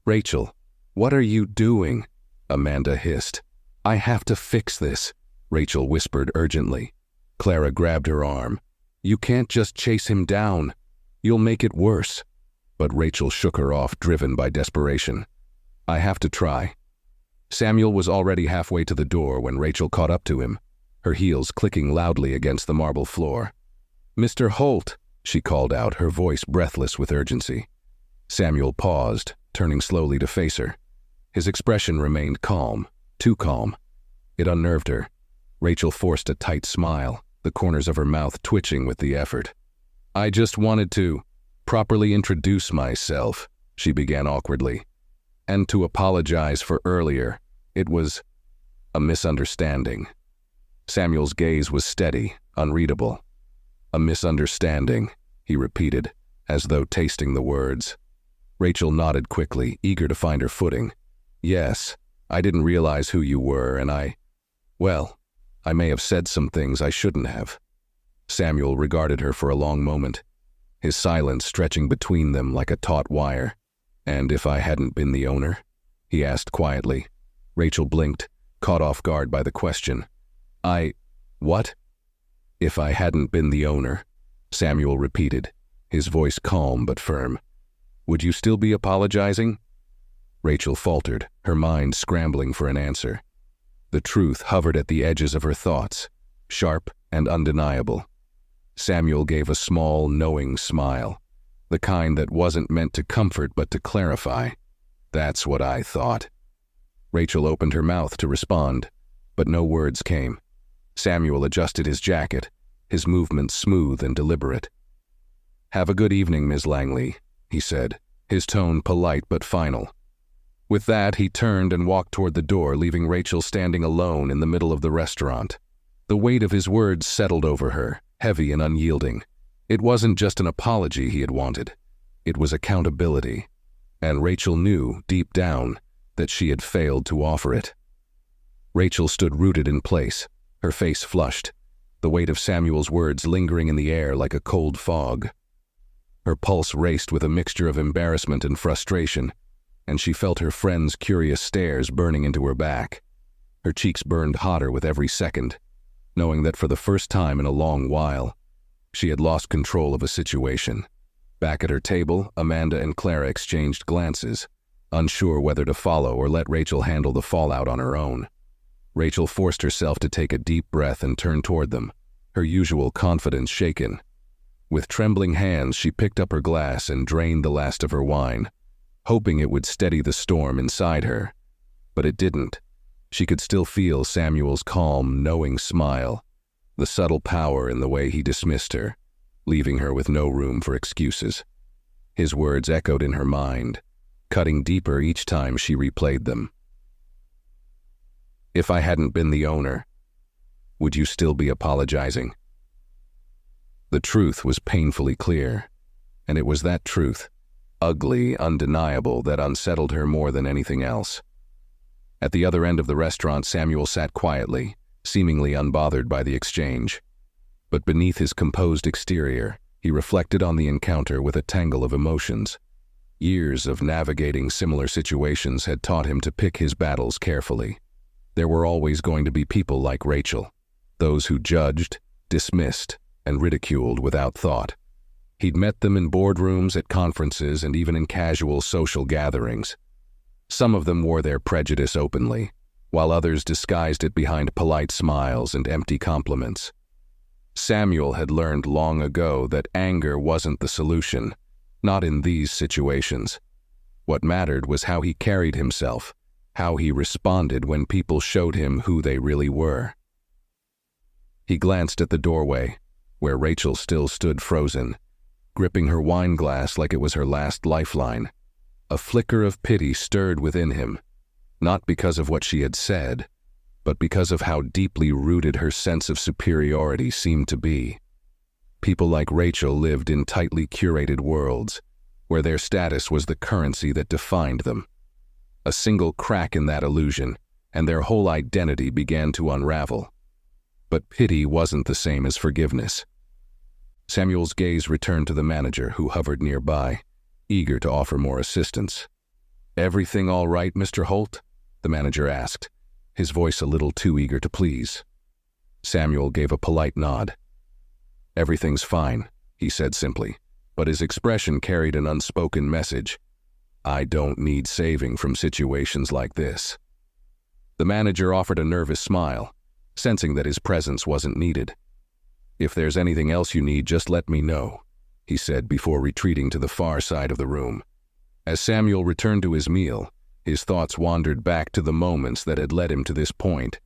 "Rachel, what are you doing?" Amanda hissed. "I have to fix this," Rachel whispered urgently. Clara grabbed her arm. "You can't just chase him down. You'll make it worse." But Rachel shook her off, driven by desperation. "I have to try." Samuel was already halfway to the door when Rachel caught up to him, her heels clicking loudly against the marble floor. "Mr. Holt," she called out, her voice breathless with urgency. Samuel paused, turning slowly to face her. His expression remained calm, too calm. It unnerved her. Rachel forced a tight smile, the corners of her mouth twitching with the effort. "I just wanted to properly introduce myself," she began awkwardly, "and to apologize for earlier. It was a misunderstanding." Samuel's gaze was steady, unreadable. "A misunderstanding," he repeated, as though tasting the words. Rachel nodded quickly, eager to find her footing. "Yes, I didn't realize who you were, and I may have said some things I shouldn't have." Samuel regarded her for a long moment, his silence stretching between them like a taut wire. "And if I hadn't been the owner?" he asked quietly. Rachel blinked, caught off guard by the question. What?" "If I hadn't been the owner," Samuel repeated, his voice calm but firm. "Would you still be apologizing?" Rachel faltered, her mind scrambling for an answer. The truth hovered at the edges of her thoughts, sharp and undeniable. Samuel gave a small, knowing smile, the kind that wasn't meant to comfort but to clarify. "That's what I thought." Rachel opened her mouth to respond, but no words came. Samuel adjusted his jacket, his movements smooth and deliberate. "Have a good evening, Ms. Langley," he said, his tone polite but final. With that, he turned and walked toward the door, leaving Rachel standing alone in the middle of the restaurant. The weight of his words settled over her, heavy and unyielding. It wasn't just an apology he had wanted. It was accountability. And Rachel knew, deep down, that she had failed to offer it. Rachel stood rooted in place, her face flushed, the weight of Samuel's words lingering in the air like a cold fog. Her pulse raced with a mixture of embarrassment and frustration, and she felt her friend's curious stares burning into her back. Her cheeks burned hotter with every second, knowing that for the first time in a long while, she had lost control of a situation. Back at her table, Amanda and Clara exchanged glances, unsure whether to follow or let Rachel handle the fallout on her own. Rachel forced herself to take a deep breath and turn toward them, her usual confidence shaken. With trembling hands, she picked up her glass and drained the last of her wine, hoping it would steady the storm inside her. But it didn't. She could still feel Samuel's calm, knowing smile, the subtle power in the way he dismissed her, leaving her with no room for excuses. His words echoed in her mind, cutting deeper each time she replayed them. "If I hadn't been the owner, would you still be apologizing?" The truth was painfully clear, and it was that truth, ugly, undeniable, that unsettled her more than anything else. At the other end of the restaurant, Samuel sat quietly, seemingly unbothered by the exchange. But beneath his composed exterior, he reflected on the encounter with a tangle of emotions. Years of navigating similar situations had taught him to pick his battles carefully. There were always going to be people like Rachel, those who judged, dismissed, and ridiculed without thought. He'd met them in boardrooms, at conferences, and even in casual social gatherings. Some of them wore their prejudice openly, while others disguised it behind polite smiles and empty compliments. Samuel had learned long ago that anger wasn't the solution, not in these situations. What mattered was how he carried himself, how he responded when people showed him who they really were. He glanced at the doorway, where Rachel still stood frozen, gripping her wine glass like it was her last lifeline. A flicker of pity stirred within him, not because of what she had said, but because of how deeply rooted her sense of superiority seemed to be. People like Rachel lived in tightly curated worlds, where their status was the currency that defined them. A single crack in that illusion, and their whole identity began to unravel. But pity wasn't the same as forgiveness. Samuel's gaze returned to the manager, who hovered nearby, eager to offer more assistance. "Everything all right, Mr. Holt?" the manager asked, his voice a little too eager to please. Samuel gave a polite nod. "Everything's fine," he said simply, but his expression carried an unspoken message. "I don't need saving from situations like this." The manager offered a nervous smile, sensing that his presence wasn't needed. "If there's anything else you need, just let me know," he said before retreating to the far side of the room. As Samuel returned to his meal, his thoughts wandered back to the moments that had led him to this point,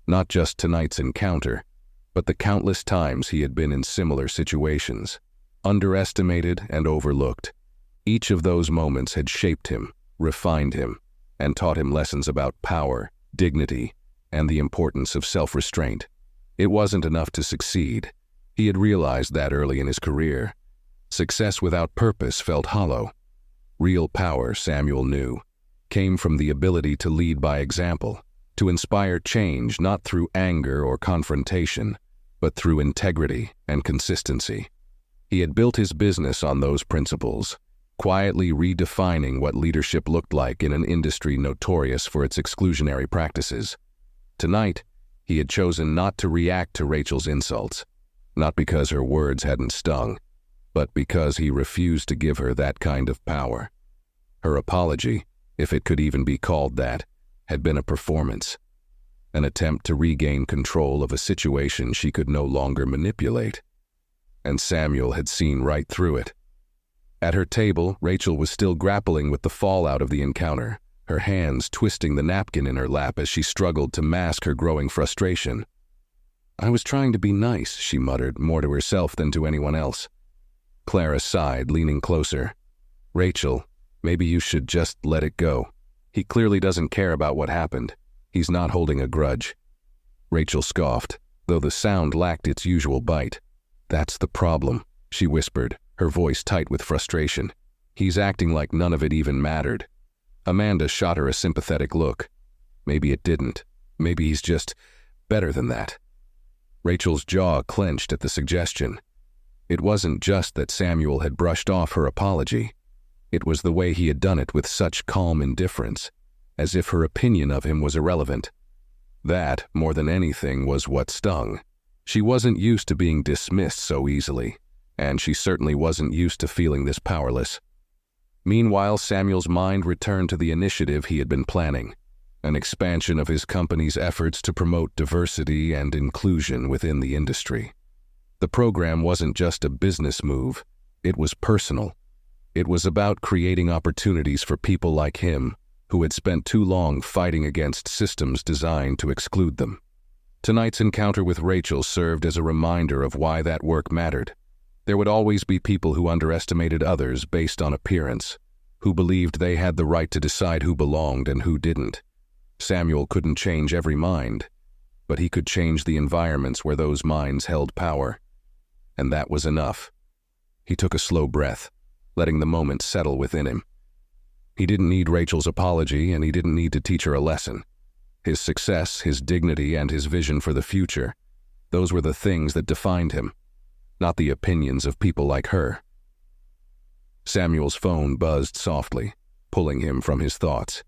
not just tonight's encounter, but the countless times he had been in similar situations, underestimated and overlooked. Each of those moments had shaped him, refined him, and taught him lessons about power, dignity, and the importance of self-restraint. It wasn't enough to succeed. He had realized that early in his career. Success without purpose felt hollow. Real power, Samuel knew, came from the ability to lead by example, to inspire change not through anger or confrontation, but through integrity and consistency. He had built his business on those principles, quietly redefining what leadership looked like in an industry notorious for its exclusionary practices. Tonight, he had chosen not to react to Rachel's insults, not because her words hadn't stung, but because he refused to give her that kind of power. Her apology, if it could even be called that, had been a performance, an attempt to regain control of a situation she could no longer manipulate. And Samuel had seen right through it. At her table, Rachel was still grappling with the fallout of the encounter, her hands twisting the napkin in her lap as she struggled to mask her growing frustration. "I was trying to be nice," she muttered, more to herself than to anyone else. Clara sighed, leaning closer. "Rachel, maybe you should just let it go. He clearly doesn't care about what happened. He's not holding a grudge." Rachel scoffed, though the sound lacked its usual bite. "That's the problem," she whispered, her voice tight with frustration. "He's acting like none of it even mattered." Amanda shot her a sympathetic look. Maybe it didn't. Maybe he's just better than that. Rachel's jaw clenched at the suggestion. It wasn't just that Samuel had brushed off her apology. It was the way he had done it with such calm indifference, as if her opinion of him was irrelevant. That, more than anything, was what stung. She wasn't used to being dismissed so easily, and she certainly wasn't used to feeling this powerless. Meanwhile, Samuel's mind returned to the initiative he had been planning, an expansion of his company's efforts to promote diversity and inclusion within the industry. The program wasn't just a business move, it was personal. It was about creating opportunities for people like him, who had spent too long fighting against systems designed to exclude them. Tonight's encounter with Rachel served as a reminder of why that work mattered. There would always be people who underestimated others based on appearance, who believed they had the right to decide who belonged and who didn't. Samuel couldn't change every mind, but he could change the environments where those minds held power. And that was enough. He took a slow breath, letting the moment settle within him. He didn't need Rachel's apology, and he didn't need to teach her a lesson. His success, his dignity, and his vision for the future, those were the things that defined him, not the opinions of people like her. Samuel's phone buzzed softly, pulling him from his thoughts.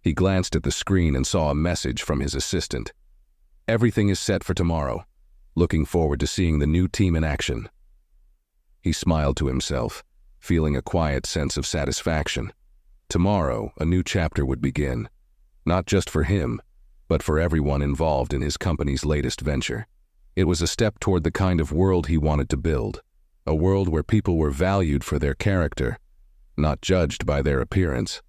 He glanced at the screen and saw a message from his assistant. "Everything is set for tomorrow. Looking forward to seeing the new team in action." He smiled to himself, feeling a quiet sense of satisfaction. Tomorrow, a new chapter would begin, not just for him, but for everyone involved in his company's latest venture. It was a step toward the kind of world he wanted to build, a world where people were valued for their character, not judged by their appearance.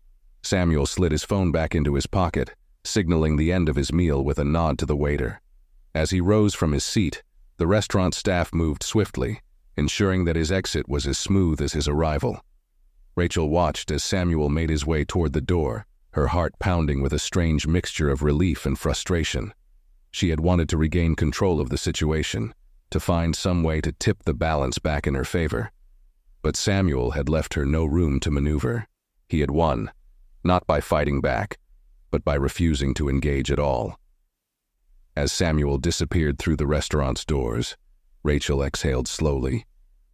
Samuel slid his phone back into his pocket, signaling the end of his meal with a nod to the waiter. As he rose from his seat, the restaurant staff moved swiftly, ensuring that his exit was as smooth as his arrival. Rachel watched as Samuel made his way toward the door, her heart pounding with a strange mixture of relief and frustration. She had wanted to regain control of the situation, to find some way to tip the balance back in her favor. But Samuel had left her no room to maneuver. He had won, not by fighting back, but by refusing to engage at all. As Samuel disappeared through the restaurant's doors, Rachel exhaled slowly,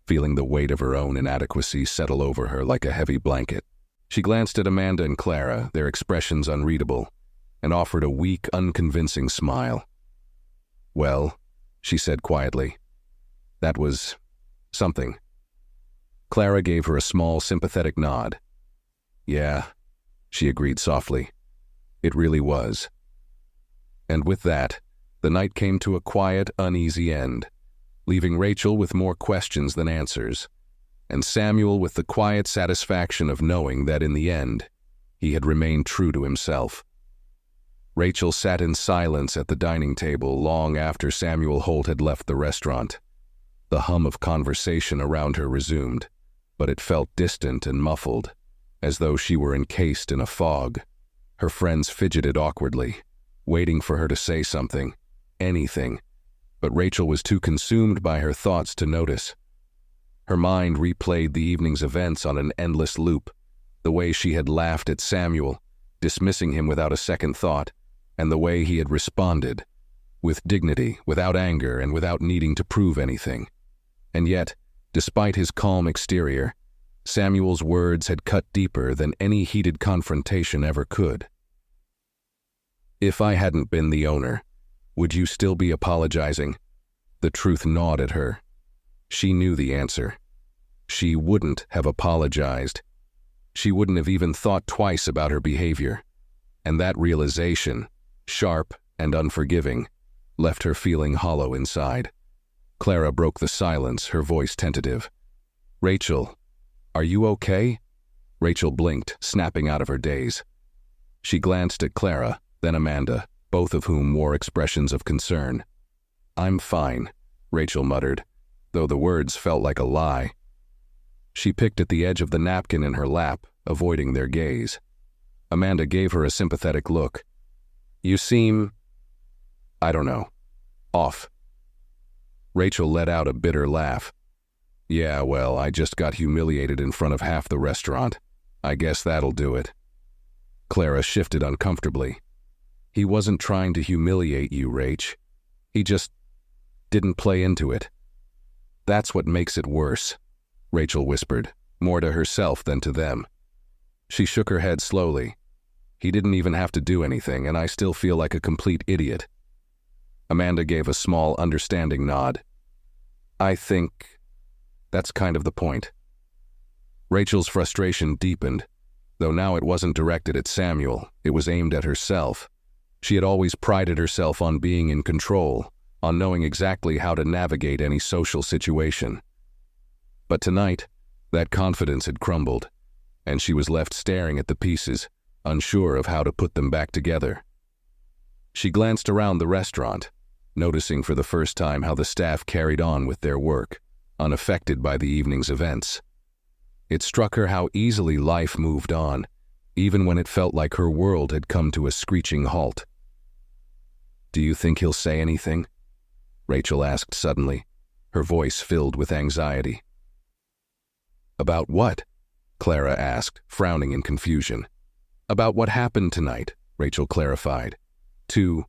feeling the weight of her own inadequacy settle over her like a heavy blanket. She glanced at Amanda and Clara, their expressions unreadable, and offered a weak, unconvincing smile. "Well," she said quietly, "that was something." Clara gave her a small, sympathetic nod. "Yeah," she agreed softly. "It really was." And with that, the night came to a quiet, uneasy end, leaving Rachel with more questions than answers, and Samuel with the quiet satisfaction of knowing that in the end, he had remained true to himself. Rachel sat in silence at the dining table long after Samuel Holt had left the restaurant. The hum of conversation around her resumed, but it felt distant and muffled, as though she were encased in a fog. Her friends fidgeted awkwardly, waiting for her to say something, anything, but Rachel was too consumed by her thoughts to notice. Her mind replayed the evening's events on an endless loop, the way she had laughed at Samuel, dismissing him without a second thought, and the way he had responded, with dignity, without anger, and without needing to prove anything. And yet, despite his calm exterior, Samuel's words had cut deeper than any heated confrontation ever could. "If I hadn't been the owner, would you still be apologizing?" The truth gnawed at her. She knew the answer. She wouldn't have apologized. She wouldn't have even thought twice about her behavior. And that realization, sharp and unforgiving, left her feeling hollow inside. Clara broke the silence, her voice tentative. "Rachel, are you okay?" Rachel blinked, snapping out of her daze. She glanced at Clara, then Amanda, both of whom wore expressions of concern. "I'm fine," Rachel muttered, though the words felt like a lie. She picked at the edge of the napkin in her lap, avoiding their gaze. Amanda gave her a sympathetic look. "You seem, I don't know, off." Rachel let out a bitter laugh. "Yeah, well, I just got humiliated in front of half the restaurant. I guess that'll do it." Clara shifted uncomfortably. "He wasn't trying to humiliate you, Rach. He just didn't play into it." "That's what makes it worse," Rachel whispered, more to herself than to them. She shook her head slowly. "He didn't even have to do anything, and I still feel like a complete idiot." Amanda gave a small, understanding nod. "I think that's kind of the point." Rachel's frustration deepened, though now it wasn't directed at Samuel, it was aimed at herself. She had always prided herself on being in control, on knowing exactly how to navigate any social situation. But tonight, that confidence had crumbled, and she was left staring at the pieces, unsure of how to put them back together. She glanced around the restaurant, noticing for the first time how the staff carried on with their work, unaffected by the evening's events. It struck her how easily life moved on, even when it felt like her world had come to a screeching halt. "Do you think he'll say anything?" Rachel asked suddenly, her voice filled with anxiety. "About what?" Clara asked, frowning in confusion. "About what happened tonight," Rachel clarified. "To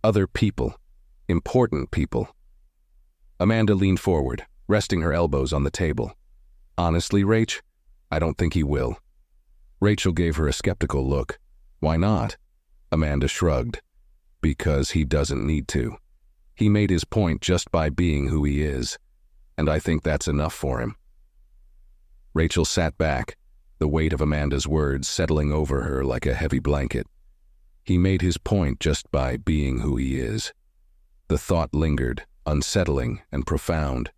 other people. Important people." Amanda leaned forward, resting her elbows on the table. "Honestly, Rach, I don't think he will." Rachel gave her a skeptical look. "Why not?" Amanda shrugged. "Because he doesn't need to. He made his point just by being who he is, and I think that's enough for him." Rachel sat back, the weight of Amanda's words settling over her like a heavy blanket. He made his point just by being who he is. The thought lingered, unsettling and profound.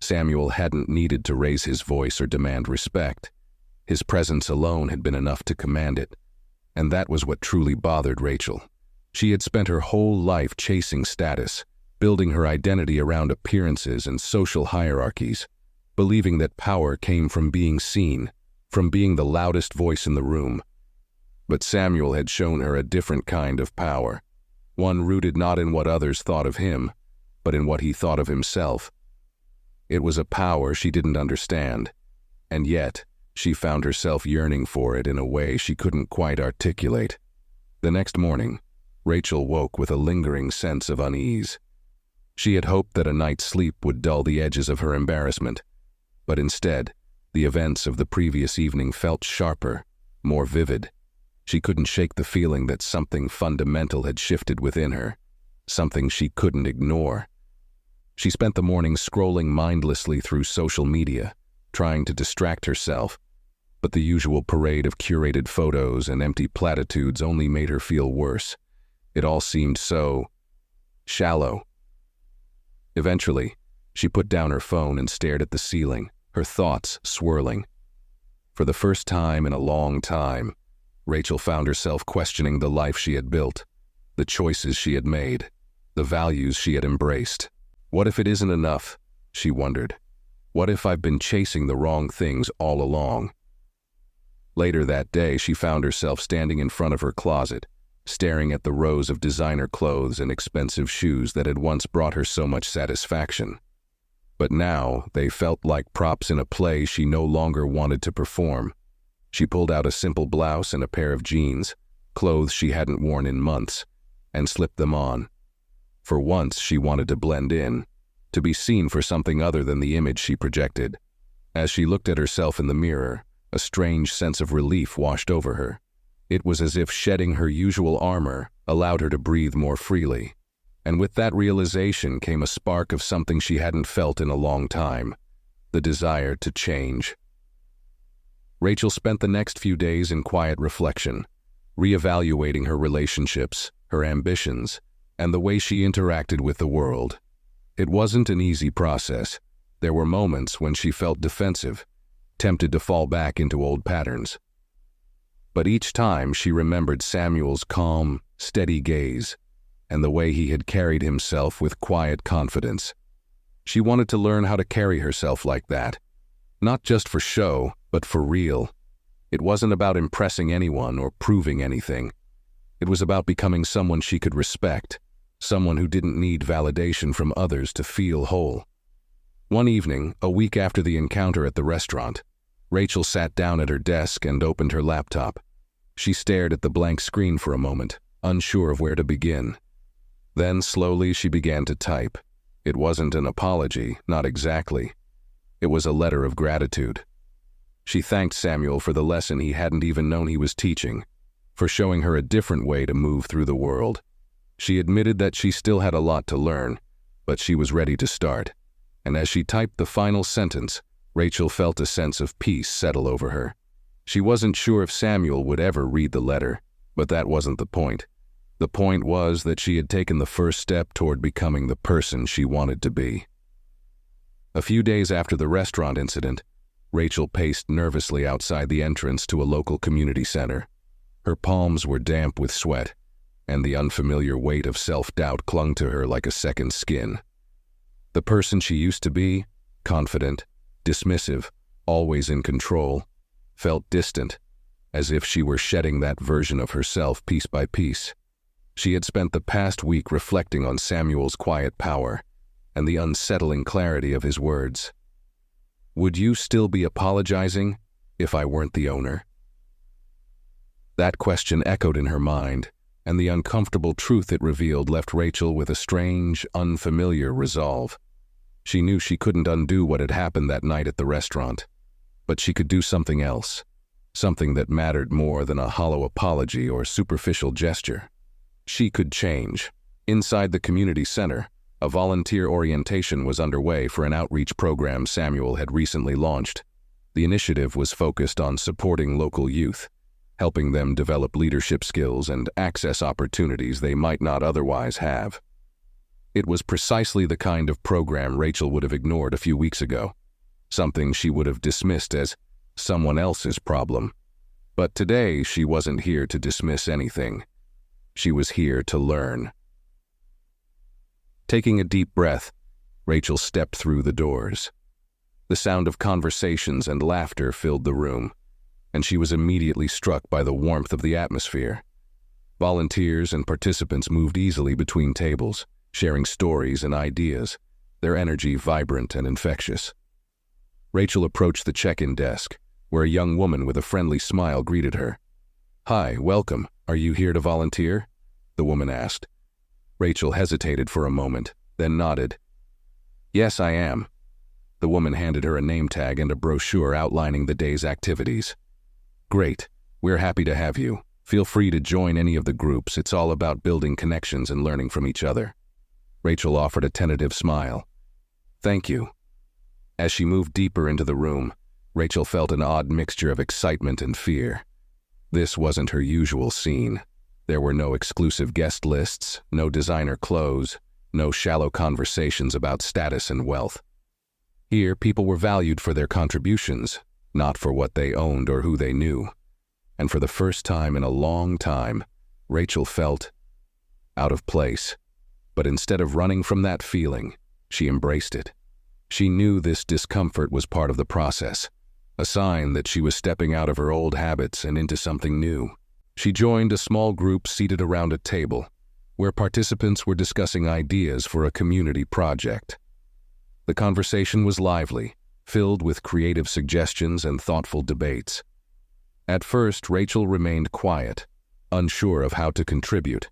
Samuel hadn't needed to raise his voice or demand respect. His presence alone had been enough to command it, and that was what truly bothered Rachel. She had spent her whole life chasing status, building her identity around appearances and social hierarchies, believing that power came from being seen, from being the loudest voice in the room. But Samuel had shown her a different kind of power, one rooted not in what others thought of him, but in what he thought of himself. It was a power she didn't understand, and yet she found herself yearning for it in a way she couldn't quite articulate. The next morning, Rachel woke with a lingering sense of unease. She had hoped that a night's sleep would dull the edges of her embarrassment, but instead, the events of the previous evening felt sharper, more vivid. She couldn't shake the feeling that something fundamental had shifted within her, something she couldn't ignore. She spent the morning scrolling mindlessly through social media, trying to distract herself, but the usual parade of curated photos and empty platitudes only made her feel worse. It all seemed so shallow. Eventually, she put down her phone and stared at the ceiling, her thoughts swirling. For the first time in a long time, Rachel found herself questioning the life she had built, the choices she had made, the values she had embraced. What if it isn't enough? She wondered. What if I've been chasing the wrong things all along? Later that day, she found herself standing in front of her closet, staring at the rows of designer clothes and expensive shoes that had once brought her so much satisfaction. But now they felt like props in a play she no longer wanted to perform. She pulled out a simple blouse and a pair of jeans, clothes she hadn't worn in months, and slipped them on. For once, she wanted to blend in, to be seen for something other than the image she projected. As she looked at herself in the mirror, a strange sense of relief washed over her. It was as if shedding her usual armor allowed her to breathe more freely. And with that realization came a spark of something she hadn't felt in a long time, the desire to change. Rachel spent the next few days in quiet reflection, reevaluating her relationships, her ambitions, and the way she interacted with the world. It wasn't an easy process. There were moments when she felt defensive, tempted to fall back into old patterns. But each time she remembered Samuel's calm, steady gaze and the way he had carried himself with quiet confidence. She wanted to learn how to carry herself like that, not just for show, but for real. It wasn't about impressing anyone or proving anything. It was about becoming someone she could respect, someone who didn't need validation from others to feel whole. One evening, a week after the encounter at the restaurant, Rachel sat down at her desk and opened her laptop. She stared at the blank screen for a moment, unsure of where to begin. Then slowly she began to type. It wasn't an apology, not exactly. It was a letter of gratitude. She thanked Samuel for the lesson he hadn't even known he was teaching, for showing her a different way to move through the world. She admitted that she still had a lot to learn, but she was ready to start. And as she typed the final sentence, Rachel felt a sense of peace settle over her. She wasn't sure if Samuel would ever read the letter, but that wasn't the point. The point was that she had taken the first step toward becoming the person she wanted to be. A few days after the restaurant incident, Rachel paced nervously outside the entrance to a local community center. Her palms were damp with sweat, and the unfamiliar weight of self-doubt clung to her like a second skin. The person she used to be, confident, dismissive, always in control, felt distant, as if she were shedding that version of herself piece by piece. She had spent the past week reflecting on Samuel's quiet power and the unsettling clarity of his words. Would you still be apologizing if I weren't the owner? That question echoed in her mind, and the uncomfortable truth it revealed left Rachel with a strange, unfamiliar resolve. She knew she couldn't undo what had happened that night at the restaurant, but she could do something else, something that mattered more than a hollow apology or superficial gesture. She could change. Inside the community center, a volunteer orientation was underway for an outreach program Samuel had recently launched. The initiative was focused on supporting local youth, helping them develop leadership skills and access opportunities they might not otherwise have. It was precisely the kind of program Rachel would have ignored a few weeks ago, something she would have dismissed as someone else's problem. But today she wasn't here to dismiss anything. She was here to learn. Taking a deep breath, Rachel stepped through the doors. The sound of conversations and laughter filled the room, and she was immediately struck by the warmth of the atmosphere. Volunteers and participants moved easily between tables, sharing stories and ideas, their energy vibrant and infectious. Rachel approached the check-in desk, where a young woman with a friendly smile greeted her. "Hi, welcome. Are you here to volunteer?" the woman asked. Rachel hesitated for a moment, then nodded. "Yes, I am." The woman handed her a name tag and a brochure outlining the day's activities. "Great. We're happy to have you. Feel free to join any of the groups. It's all about building connections and learning from each other." Rachel offered a tentative smile. "Thank you." As she moved deeper into the room, Rachel felt an odd mixture of excitement and fear. This wasn't her usual scene. There were no exclusive guest lists, no designer clothes, no shallow conversations about status and wealth. Here, people were valued for their contributions, not for what they owned or who they knew. And for the first time in a long time, Rachel felt out of place. But instead of running from that feeling, she embraced it. She knew this discomfort was part of the process, a sign that she was stepping out of her old habits and into something new. She joined a small group seated around a table, where participants were discussing ideas for a community project. The conversation was lively, filled with creative suggestions and thoughtful debates. At first, Rachel remained quiet, unsure of how to contribute.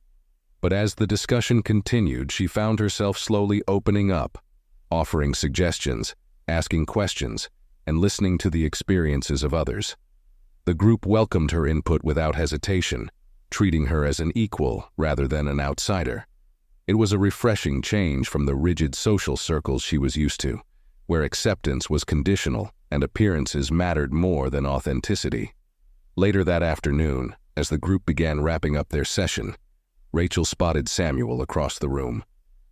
But as the discussion continued, she found herself slowly opening up, offering suggestions, asking questions, and listening to the experiences of others. The group welcomed her input without hesitation, treating her as an equal rather than an outsider. It was a refreshing change from the rigid social circles she was used to, where acceptance was conditional and appearances mattered more than authenticity. Later that afternoon, as the group began wrapping up their session, Rachel spotted Samuel across the room.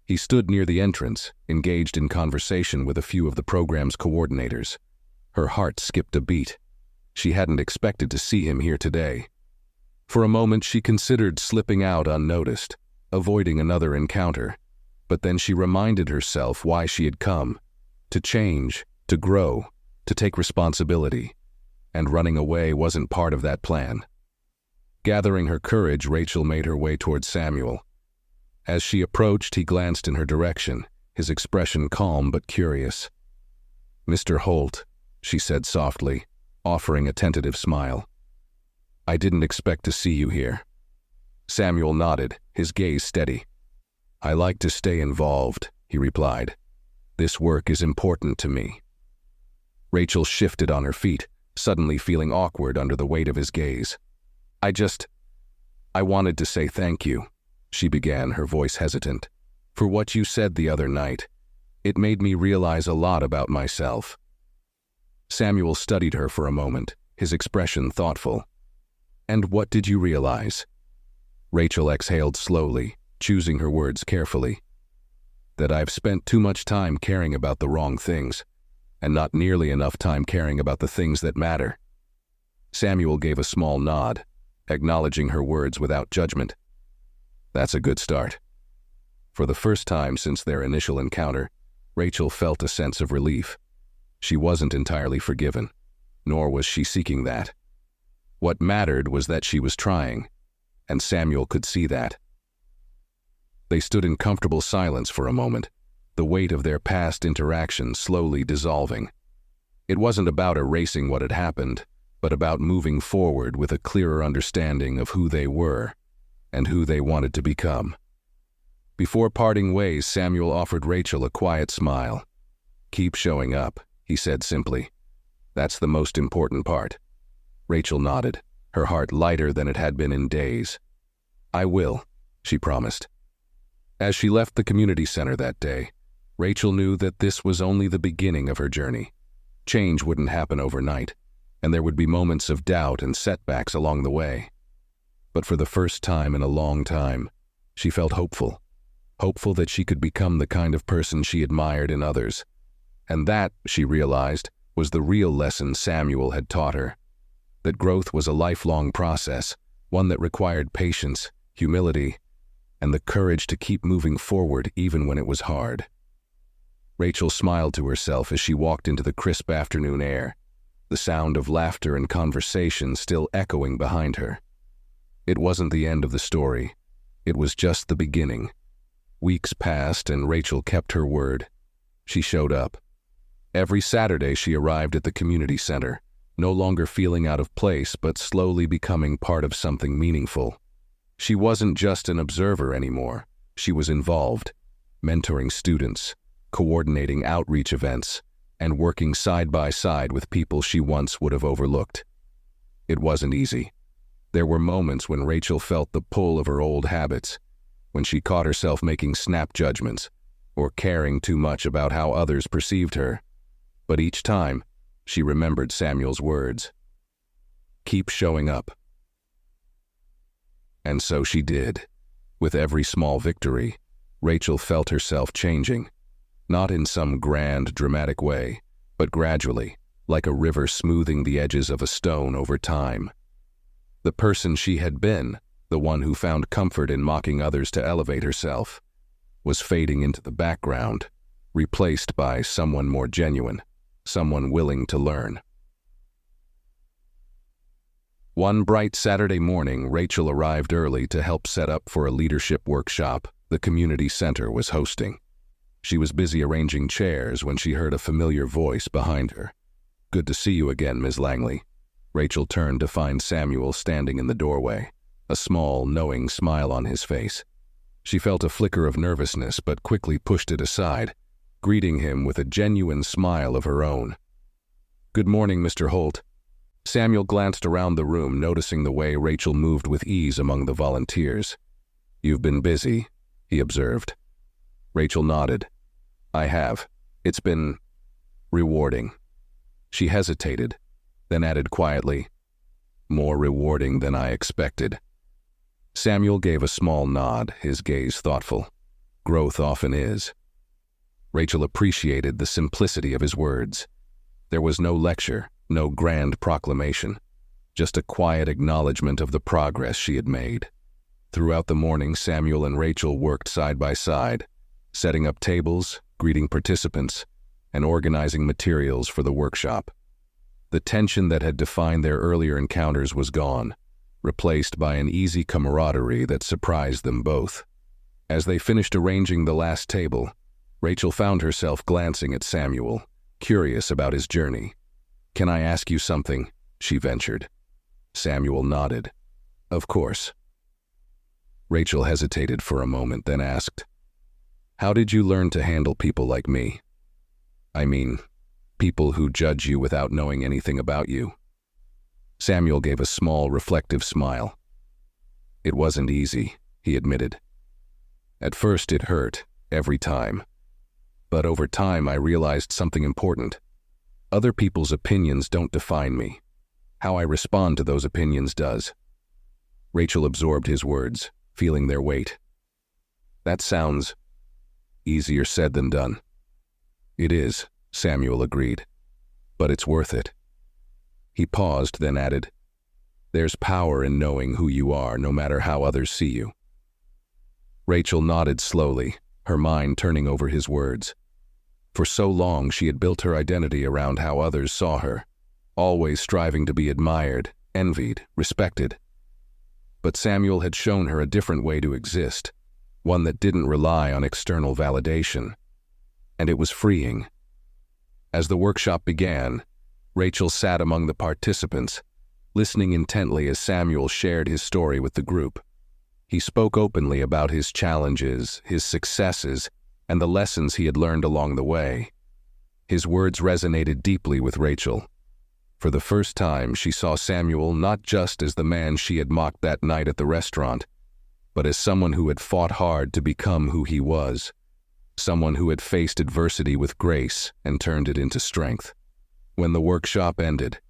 He stood near the entrance, engaged in conversation with a few of the program's coordinators. Her heart skipped a beat. She hadn't expected to see him here today, For a moment she considered slipping out unnoticed, avoiding another encounter, but then she reminded herself why she had come: to change, to grow, to take responsibility, and running away wasn't part of that plan. Gathering her courage, Rachel made her way toward Samuel. As she approached, he glanced in her direction, his expression calm but curious. "Mr. Holt," she said softly, offering a tentative smile. "I didn't expect to see you here." Samuel nodded, his gaze steady. "I like to stay involved," he replied. "This work is important to me." Rachel shifted on her feet, suddenly feeling awkward under the weight of his gaze. I wanted to say thank you," she began, her voice hesitant, "for what you said the other night. It made me realize a lot about myself." Samuel studied her for a moment, his expression thoughtful. "And what did you realize?" Rachel exhaled slowly, choosing her words carefully. "That I've spent too much time caring about the wrong things, and not nearly enough time caring about the things that matter." Samuel gave a small nod, acknowledging her words without judgment. "That's a good start." For the first time since their initial encounter, Rachel felt a sense of relief. She wasn't entirely forgiven, nor was she seeking that. What mattered was that she was trying, and Samuel could see that. They stood in comfortable silence for a moment, the weight of their past interaction slowly dissolving. It wasn't about erasing what had happened, but about moving forward with a clearer understanding of who they were and who they wanted to become. Before parting ways, Samuel offered Rachel a quiet smile. "Keep showing up," he said simply. "That's the most important part." Rachel nodded, her heart lighter than it had been in days. "I will," she promised. As she left the community center that day, Rachel knew that this was only the beginning of her journey. Change wouldn't happen overnight, and there would be moments of doubt and setbacks along the way. But for the first time in a long time, she felt hopeful that she could become the kind of person she admired in others. And that, she realized, was the real lesson Samuel had taught her. That growth was a lifelong process, one that required patience, humility, and the courage to keep moving forward even when it was hard. Rachel smiled to herself as she walked into the crisp afternoon air, the sound of laughter and conversation still echoing behind her. It wasn't the end of the story. It was just the beginning. Weeks passed and Rachel kept her word. She showed up. Every Saturday she arrived at the community center, no longer feeling out of place but slowly becoming part of something meaningful. She wasn't just an observer anymore. She was involved, mentoring students, coordinating outreach events, and working side by side with people she once would have overlooked. It wasn't easy. There were moments when Rachel felt the pull of her old habits, when she caught herself making snap judgments or caring too much about how others perceived her. But each time, she remembered Samuel's words. "Keep showing up." And so she did. With every small victory, Rachel felt herself changing, not in some grand, dramatic way, but gradually, like a river smoothing the edges of a stone over time. The person she had been, the one who found comfort in mocking others to elevate herself, was fading into the background, replaced by someone more genuine, someone willing to learn. One bright Saturday morning, Rachel arrived early to help set up for a leadership workshop the community center was hosting. She was busy arranging chairs when she heard a familiar voice behind her. "Good to see you again, Ms. Langley." Rachel turned to find Samuel standing in the doorway, a small, knowing smile on his face. She felt a flicker of nervousness but quickly pushed it aside, greeting him with a genuine smile of her own. "Good morning, Mr. Holt." Samuel glanced around the room, noticing the way Rachel moved with ease among the volunteers. "You've been busy," he observed. Rachel nodded. "I have. It's been rewarding." She hesitated, then added quietly, "More rewarding than I expected." Samuel gave a small nod, his gaze thoughtful. Growth often is. Rachel appreciated the simplicity of his words. There was no lecture, no grand proclamation, just a quiet acknowledgement of the progress she had made. Throughout the morning, Samuel and Rachel worked side by side, setting up tables, greeting participants, and organizing materials for the workshop. The tension that had defined their earlier encounters was gone, replaced by an easy camaraderie that surprised them both. As they finished arranging the last table, Rachel found herself glancing at Samuel, curious about his journey. "Can I ask you something?" she ventured. Samuel nodded. "Of course." Rachel hesitated for a moment, then asked, "How did you learn to handle people like me? I mean, people who judge you without knowing anything about you?" Samuel gave a small, reflective smile. "It wasn't easy," he admitted. "At first it hurt, every time. But over time I realized something important. Other people's opinions don't define me. How I respond to those opinions does." Rachel absorbed his words, feeling their weight. "That sounds easier said than done." "It is," Samuel agreed. "But it's worth it." He paused, then added, "There's power in knowing who you are, no matter how others see you." Rachel nodded slowly, her mind turning over his words. For so long she had built her identity around how others saw her, always striving to be admired, envied, respected. But Samuel had shown her a different way to exist, one that didn't rely on external validation. And it was freeing. As the workshop began, Rachel sat among the participants, listening intently as Samuel shared his story with the group. He spoke openly about his challenges, his successes, and the lessons he had learned along the way. His words resonated deeply with Rachel. For the first time, she saw Samuel not just as the man she had mocked that night at the restaurant, but as someone who had fought hard to become who he was, someone who had faced adversity with grace and turned it into strength. When the workshop ended,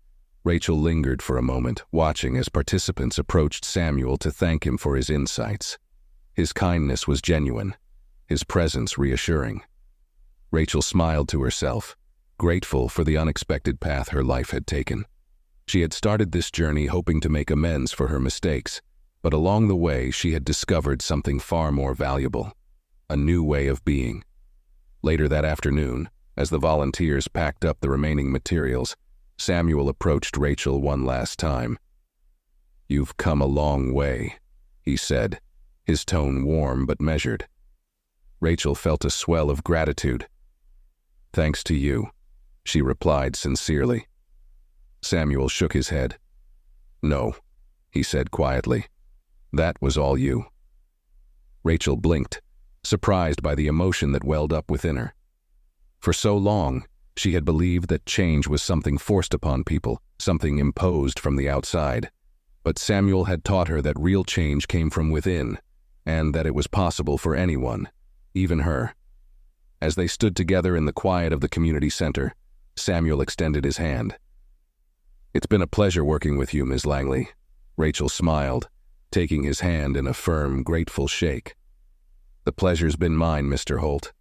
Rachel lingered for a moment, watching as participants approached Samuel to thank him for his insights. His kindness was genuine, his presence reassuring. Rachel smiled to herself, grateful for the unexpected path her life had taken. She had started this journey hoping to make amends for her mistakes, but along the way she had discovered something far more valuable, a new way of being. Later that afternoon, as the volunteers packed up the remaining materials, Samuel approached Rachel one last time. "You've come a long way," he said, his tone warm but measured. Rachel felt a swell of gratitude. "Thanks to you," she replied sincerely. Samuel shook his head. "No," he said quietly. "That was all you." Rachel blinked, surprised by the emotion that welled up within her. For so long, she had believed that change was something forced upon people, something imposed from the outside. But Samuel had taught her that real change came from within, and that it was possible for anyone, even her. As they stood together in the quiet of the community center, Samuel extended his hand. "It's been a pleasure working with you, Ms. Langley." Rachel smiled, taking his hand in a firm, grateful shake. "The pleasure's been mine, Mr. Holt."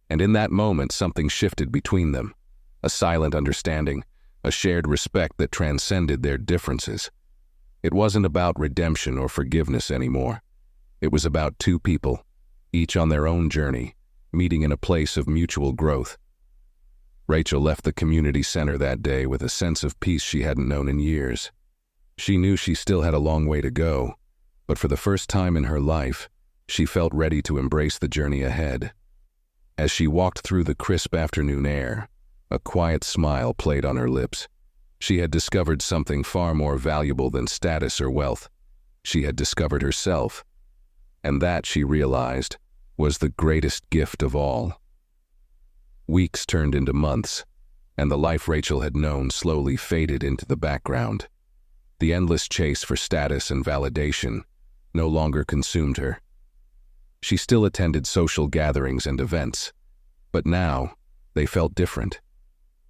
And in that moment, something shifted between them, a silent understanding, a shared respect that transcended their differences. It wasn't about redemption or forgiveness anymore. It was about two people, each on their own journey, meeting in a place of mutual growth. Rachel left the community center that day with a sense of peace she hadn't known in years. She knew she still had a long way to go, but for the first time in her life, she felt ready to embrace the journey ahead. As she walked through the crisp afternoon air, a quiet smile played on her lips. She had discovered something far more valuable than status or wealth. She had discovered herself, and that, she realized, was the greatest gift of all. Weeks turned into months, and the life Rachel had known slowly faded into the background. The endless chase for status and validation no longer consumed her. She still attended social gatherings and events, but now they felt different.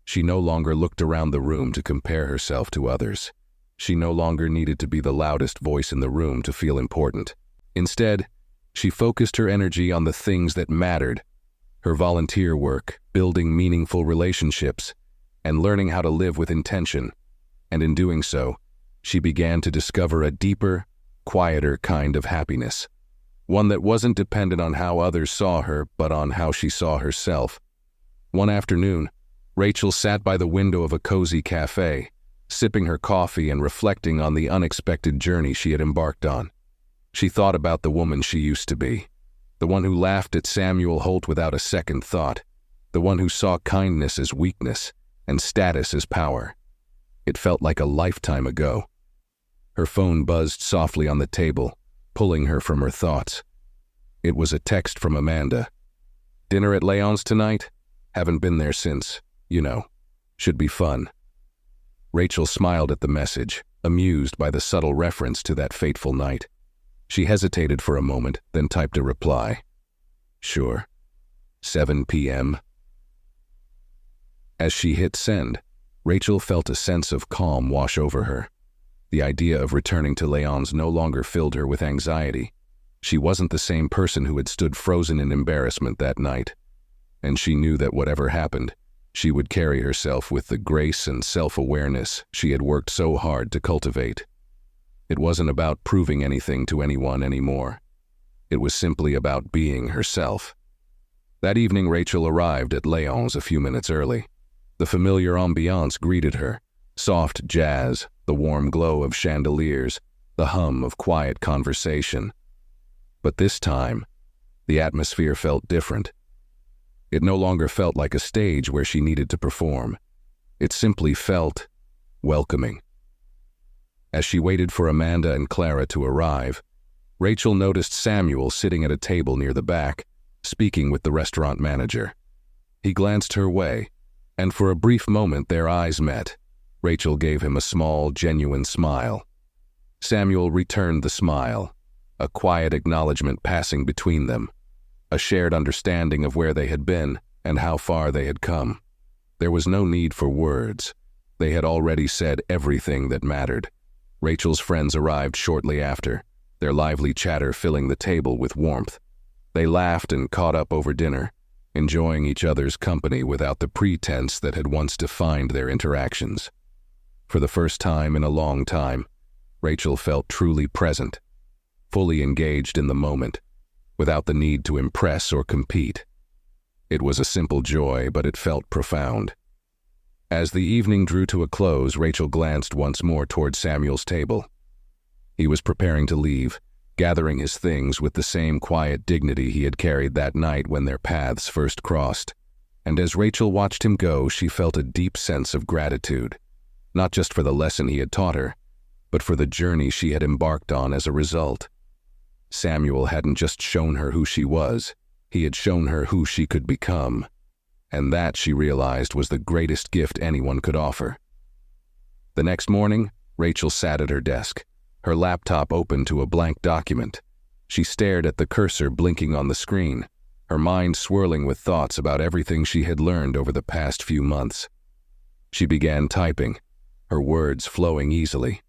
She no longer looked around the room to compare herself to others. She no longer needed to be the loudest voice in the room to feel important. Instead, she focused her energy on the things that mattered: her volunteer work, building meaningful relationships, and learning how to live with intention. And in doing so, she began to discover a deeper, quieter kind of happiness. One that wasn't dependent on how others saw her, but on how she saw herself. One afternoon, Rachel sat by the window of a cozy cafe, sipping her coffee and reflecting on the unexpected journey she had embarked on. She thought about the woman she used to be, the one who laughed at Samuel Holt without a second thought, the one who saw kindness as weakness and status as power. It felt like a lifetime ago. Her phone buzzed softly on the table, pulling her from her thoughts. It was a text from Amanda. "Dinner at Leon's tonight? Haven't been there since. Should be fun." Rachel smiled at the message, amused by the subtle reference to that fateful night. She hesitated for a moment, then typed a reply. "Sure. 7 p.m. As she hit send, Rachel felt a sense of calm wash over her. The idea of returning to Leon's no longer filled her with anxiety. She wasn't the same person who had stood frozen in embarrassment that night, and she knew that whatever happened, she would carry herself with the grace and self-awareness she had worked so hard to cultivate. It wasn't about proving anything to anyone anymore. It was simply about being herself. That evening, Rachel arrived at Leon's a few minutes early. The familiar ambiance greeted her. Soft jazz, the warm glow of chandeliers, the hum of quiet conversation. But this time, the atmosphere felt different. It no longer felt like a stage where she needed to perform. It simply felt welcoming. As she waited for Amanda and Clara to arrive, Rachel noticed Samuel sitting at a table near the back, speaking with the restaurant manager. He glanced her way, and for a brief moment their eyes met. Rachel gave him a small, genuine smile. Samuel returned the smile, a quiet acknowledgement passing between them, a shared understanding of where they had been and how far they had come. There was no need for words. They had already said everything that mattered. Rachel's friends arrived shortly after, their lively chatter filling the table with warmth. They laughed and caught up over dinner, enjoying each other's company without the pretense that had once defined their interactions. For the first time in a long time, Rachel felt truly present, fully engaged in the moment, without the need to impress or compete. It was a simple joy, but it felt profound. As the evening drew to a close, Rachel glanced once more toward Samuel's table. He was preparing to leave, gathering his things with the same quiet dignity he had carried that night when their paths first crossed. And as Rachel watched him go, she felt a deep sense of gratitude, not just for the lesson he had taught her, but for the journey she had embarked on as a result. Samuel hadn't just shown her who she was, he had shown her who she could become, and that, she realized, was the greatest gift anyone could offer. The next morning, Rachel sat at her desk, her laptop open to a blank document. She stared at the cursor blinking on the screen, her mind swirling with thoughts about everything she had learned over the past few months. She began typing, her words flowing easily.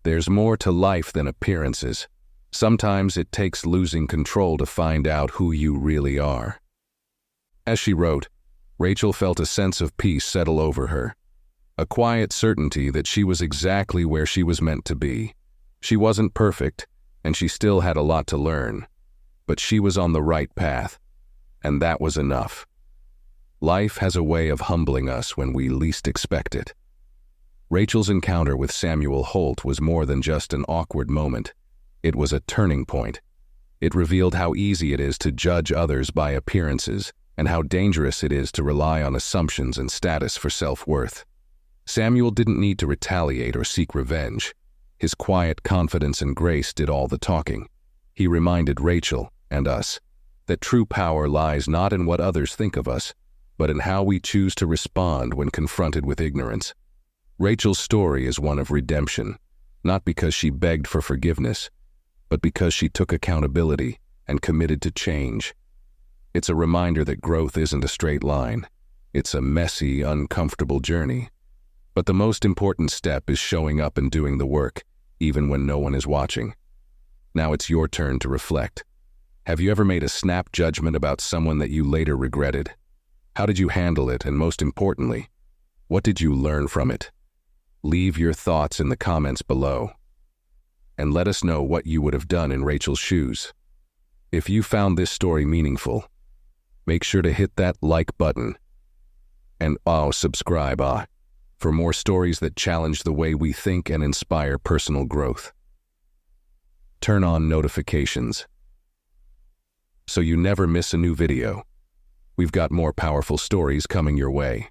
There's more to life than appearances. Sometimes it takes losing control to find out who you really are. As she wrote, Rachel felt a sense of peace settle over her, a quiet certainty that she was exactly where she was meant to be. She wasn't perfect, and she still had a lot to learn, but she was on the right path, and that was enough. Life has a way of humbling us when we least expect it. Rachel's encounter with Samuel Holt was more than just an awkward moment. It was a turning point. It revealed how easy it is to judge others by appearances and how dangerous it is to rely on assumptions and status for self-worth. Samuel didn't need to retaliate or seek revenge. His quiet confidence and grace did all the talking. He reminded Rachel, and us, that true power lies not in what others think of us, but in how we choose to respond when confronted with ignorance. Rachel's story is one of redemption, not because she begged for forgiveness, but because she took accountability and committed to change. It's a reminder that growth isn't a straight line. It's a messy, uncomfortable journey. But the most important step is showing up and doing the work, even when no one is watching. Now it's your turn to reflect. Have you ever made a snap judgment about someone that you later regretted? How did you handle it, and most importantly, what did you learn from it? Leave your thoughts in the comments below, and let us know what you would have done in Rachel's shoes. If you found this story meaningful, make sure to hit that like button and subscribe for more stories that challenge the way we think and inspire personal growth. Turn on notifications so you never miss a new video. We've got more powerful stories coming your way.